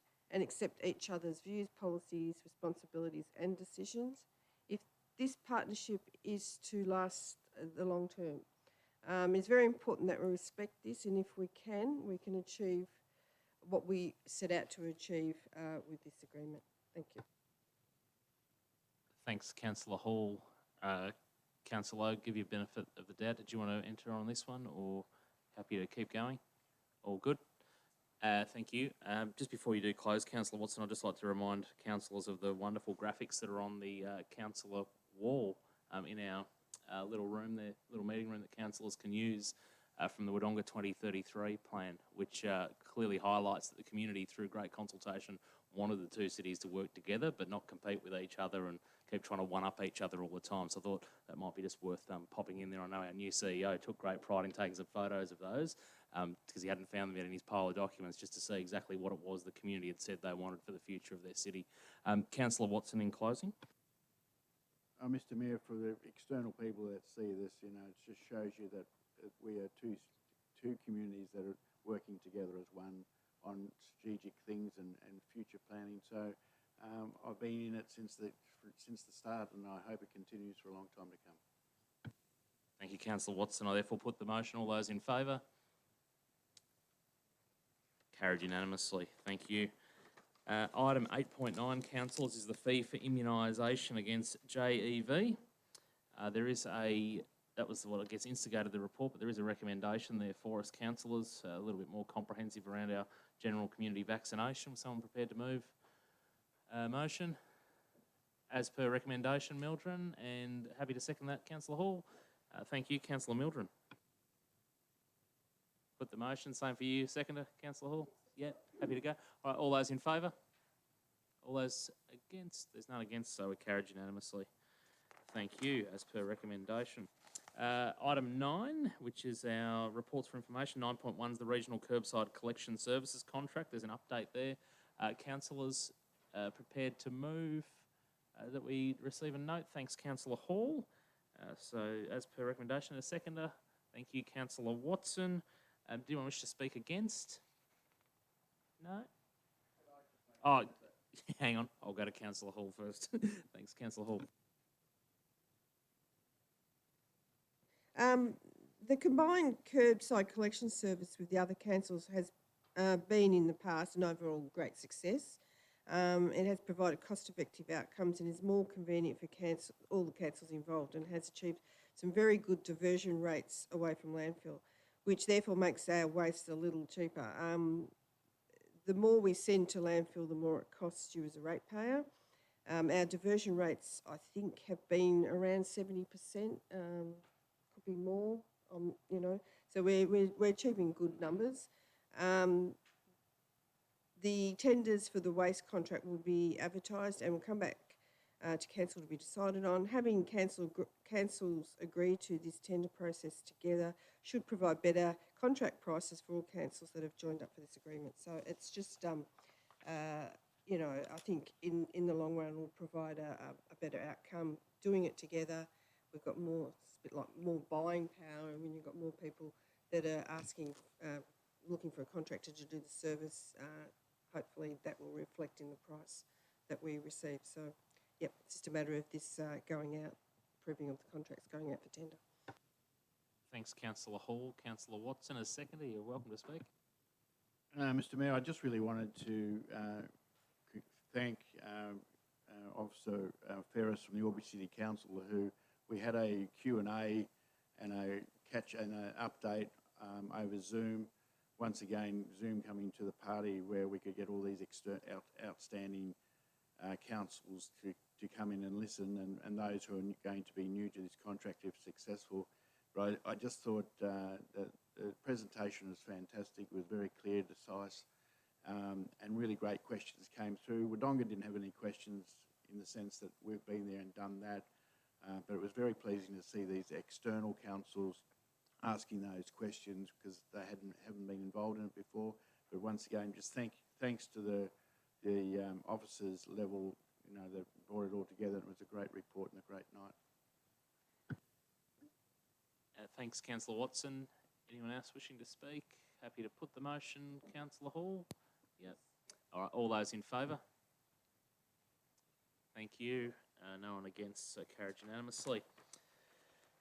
each other's views, policies, responsibilities and decisions if this partnership is to last the long term. It's very important that we respect this, and if we can achieve what we set out to achieve with this agreement. Thank you. Thanks, Councillor Hall. Councillor Lowe, give you benefit of the doubt. Did you want to enter on this one, or happy to keep going? All good. Thank you. Just before you do close, Councillor Watson, I'd just like to remind councillors of the wonderful graphics that are on the councillor wall in our little room there, little meeting room that councillors can use from the Wodonga 2033 plan, which clearly highlights that the community, through great consultation, wanted the two cities to work together but not compete with each other and keep trying to one-up each other all the time. So I thought that might be just worth popping in there. I know our new CEO took great pride in taking some photos of those because he hadn't found them yet in his pile of documents, just to see exactly what it was the community had said they wanted for the future of their city. Councillor Watson, in closing. Mr. Mayor, for the external people that see this, it just shows you that we are two communities that are working together as one on strategic things and future planning. So I've been in it since the start, and I hope it continues for a long time to come. Thank you, Councillor Watson. I therefore put the motion. All those in favour? Carried unanimously. Thank you. Item 8.9, councillors, is the fee for immunisation against JEV. That was what I guess instigated the report, but there is a recommendation there for us councillors, a little bit more comprehensive around our general community vaccination. Was someone prepared to move motion? As per recommendation, Mildren, and happy to second that, Councillor Hall. Thank you, Councillor Mildren. Put the motion, same for you, seconder, Councillor Hall. Yeah, happy to go. All right, all those in favour? All those against? There's none against, so we're carried unanimously. Thank you, as per recommendation. Item 9, which is our reports for information. 9.1 is the Regional Curbside Collection Services contract. There's an update there. Councillors prepared to move that we receive a note. Thanks, Councillor Hall. So, as per recommendation, a seconder. Thank you, Councillor Watson. Do you wish to speak against? No? Oh, hang on. I'll go to Councillor Hall first. Thanks, Councillor Hall. The combined curbside collection service with the other councils has been in the past an overall great success. It has provided cost-effective outcomes and is more convenient for all the councils involved, and has achieved some very good diversion rates away from landfill, which therefore makes our waste a little cheaper. The more we send to landfill, the more it costs you as a ratepayer. Our diversion rates, I think, have been around 70%, could be more, so we're achieving good numbers. The tenders for the waste contract will be advertised and will come back to council to be decided on. Having councils agree to this tender process together should provide better contract prices for all councils that have joined up for this agreement. So it's just, I think in the long run will provide a better outcome. Doing it together, we've got more, it's a bit like more buying power, and when you've got more people that are asking, looking for a contractor to do the service, hopefully that will reflect in the price that we receive. So, yep, it's just a matter of this going out, approving of the contracts going out for tender. Thanks, Councillor Hall. Councillor Watson, as seconder, you're welcome to speak. Mr. Mayor, I just really wanted to thank Officer Ferris from the Albury City Council, who we had a Q&A and an update over Zoom. Once again, Zoom coming to the party where we could get all these outstanding councils to come in and listen, and those who are going to be new to this contract if successful. But I just thought that the presentation was fantastic. It was very clear, concise, and really great questions came through. Wodonga didn't have any questions in the sense that we've been there and done that, but it was very pleasing to see these external councils asking those questions because they haven't been involved in it before. But once again, just thanks to the officers level, that brought it all together. It was a great report and a great night. Thanks, Councillor Watson. Anyone else wishing to speak? Happy to put the motion, Councillor Hall. Yep. All right, all those in favour? Thank you. No one against, so carried unanimously.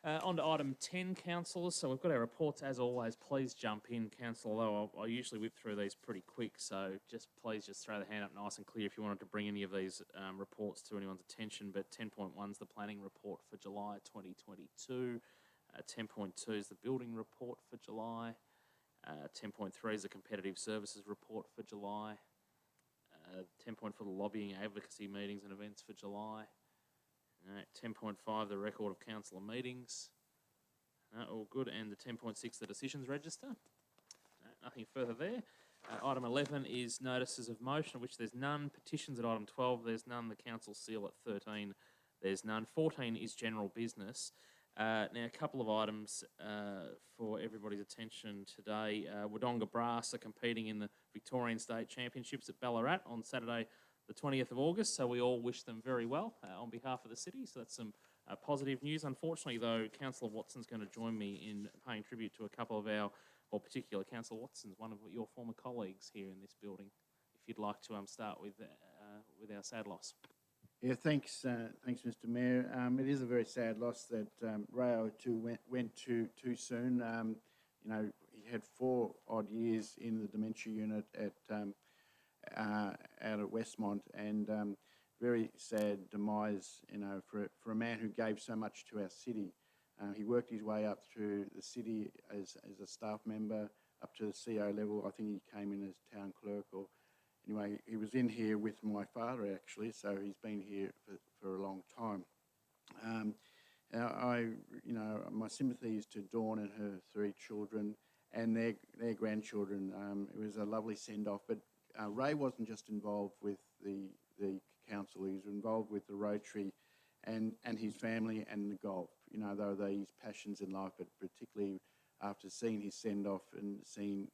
On to item 10, councillors. So we've got our reports as always. Please jump in, councillor, although I usually whip through these pretty quick. So please throw the hand up nice and clear if you wanted to bring any of these reports to anyone's attention. But 10.1 is the planning report for July 2022. 10.2 is the building report for July. 10.3 is the competitive services report for July. 10.4 the lobbying advocacy meetings and events for July. 10.5 the record of councillor meetings. All good. And the 10.6 the decisions register. Nothing further there. Item 11 is notices of motion, of which there's none. Petitions at item 12, there's none. The council seal at 13, there's none. 14 is general business. Now, a couple of items for everybody's attention today. Wodonga Brass are competing in the Victorian State Championships at Ballarat on Saturday, the 20th of August, so we all wish them very well on behalf of the city. So that's some positive news. Unfortunately, though, Councillor Watson's going to join me in paying tribute to a couple of or particular Councillor Watson's, one of your former colleagues here in this building. If you'd like to start with our sad loss. Yeah, thanks, Mr. Mayor. It is a very sad loss that Rayo too went too soon. He had 4 odd years in the dementia unit out at Westmont, and very sad demise. For a man who gave so much to our city. He worked his way up through the city as a staff member up to the CO level. I think he came in as town clerk or. Anyway, he was in here with my father, actually, so he's been here for a long time. My sympathy is to Dawn and her 3 children and their grandchildren. It was a lovely send-off, but Ray wasn't just involved with the council, he was involved with the Rotary and his family and the golf. Though they're his passions in life, but particularly after seeing his send-off and seeing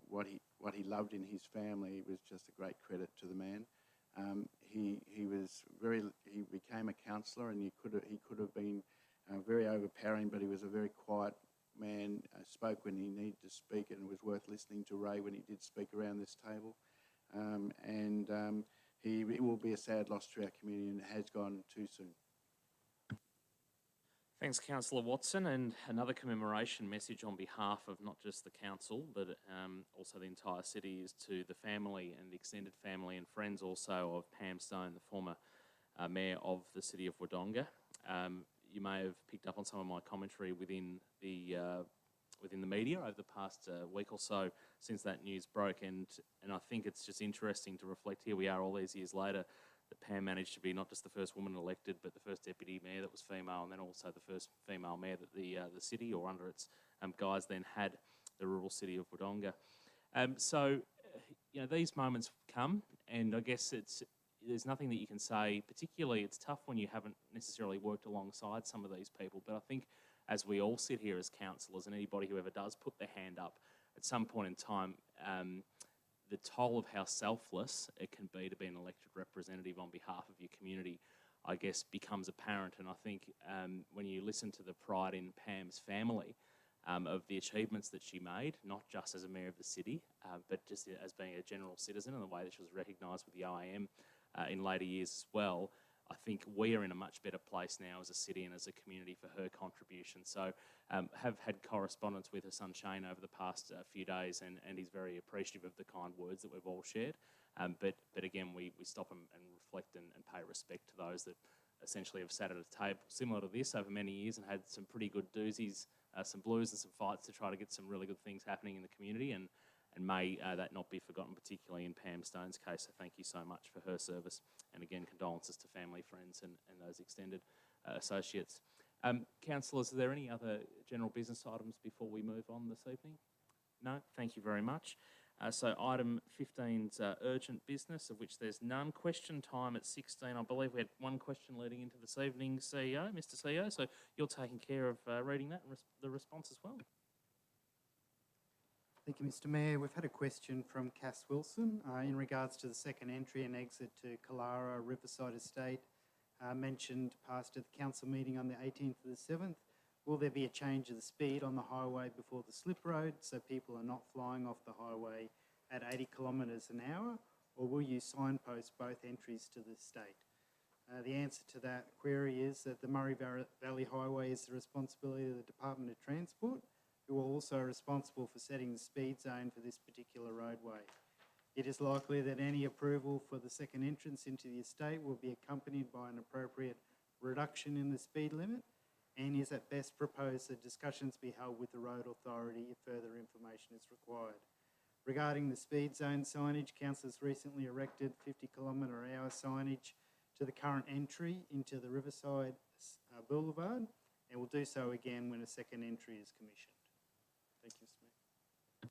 what he loved in his family, it was just a great credit to the man. He became a councillor, and he could have been very overpowering, but he was a very quiet man. Spoke when he needed to speak, and it was worth listening to Ray when he did speak around this table. He will be a sad loss to our community, and has gone too soon. Thanks, Councillor Watson, and another commemoration message on behalf of not just the council, but also the entire city, is to the family and the extended family and friends also of Pam Stone, the former mayor of the city of Wodonga. You may have picked up on some of my commentary within the media over the past week or so since that news broke, and I think it's just interesting to reflect. Here we are all these years later, that Pam managed to be not just the first woman elected, but the first deputy mayor that was female, and then also the first female mayor that the city, or under its guise, then had, the rural city of Wodonga. These moments come, and I guess there's nothing that you can say. Particularly, it's tough when you haven't necessarily worked alongside some of these people. But I think as we all sit here as councillors, and anybody who ever does put their hand up, at some point in time, the toll of how selfless it can be to be an elected representative on behalf of your community, I guess, becomes apparent. And I think when you listen to the pride in Pam's family of the achievements that she made, not just as a mayor of the city, but just as being a general citizen, and the way that she was recognised with the OAM in later years as well, I think we are in a much better place now as a city and as a community for her contribution. So have had correspondence with her son Shane over the past few days, and he's very appreciative of the kind words that we've all shared. But again, we stop and reflect and pay respect to those that essentially have sat at a table similar to this over many years and had some pretty good doozies, some blues and some fights to try to get some really good things happening in the community, and may that not be forgotten, particularly in Pam Stone's case. So thank you so much for her service. And again, condolences to family, friends and those extended associates. Councillors, are there any other general business items before we move on this evening? No? Thank you very much. So item 15's urgent business, of which there's none. Question time at 16. I believe we had one question leading into this evening, CEO, Mr. CEO. So you're taking care of reading that and the response as well. Thank you, Mr. Mayor. We've had a question from Cass Wilson in regards to the second entry and exit to Kalara Riverside Estate, mentioned past at the council meeting on the 18th of the 7th. Will there be a change of the speed on the highway before the slip road so people are not flying off the highway at 80 kilometres an hour, or will you signpost both entries to the estate? The answer to that query is that the Murray Valley Highway is the responsibility of the Department of Transport, who are also responsible for setting the speed zone for this particular roadway. It is likely that any approval for the second entrance into the estate will be accompanied by an appropriate reduction in the speed limit, and is at best proposed that discussions be held with the road authority if further information is required. Regarding the speed zone signage, council has recently erected 50 km/h signage to the current entry into the Riverside Boulevard, and will do so again when a second entry is commissioned. Thank you, Mr. Mayor.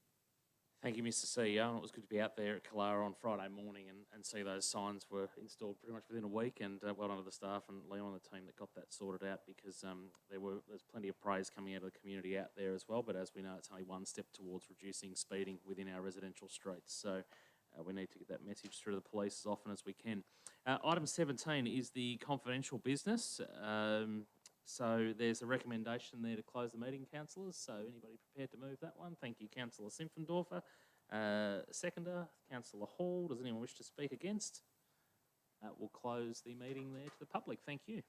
Thank you, Mr. CEO. And it was good to be out there at Kalara on Friday morning and see those signs were installed pretty much within a week. And well done to the staff and Leon and the team that got that sorted out, because there's plenty of praise coming out of the community out there as well. But as we know, it's only one step towards reducing speeding within our residential streets. So we need to get that message through to the police as often as we can. Item 17 is the confidential business. So there's a recommendation there to close the meeting, councillors. So anybody prepared to move that one? Thank you, Councillor Simpfendorfer. Seconder, Councillor Hall. Does anyone wish to speak against? We'll close the meeting there to the public. Thank you.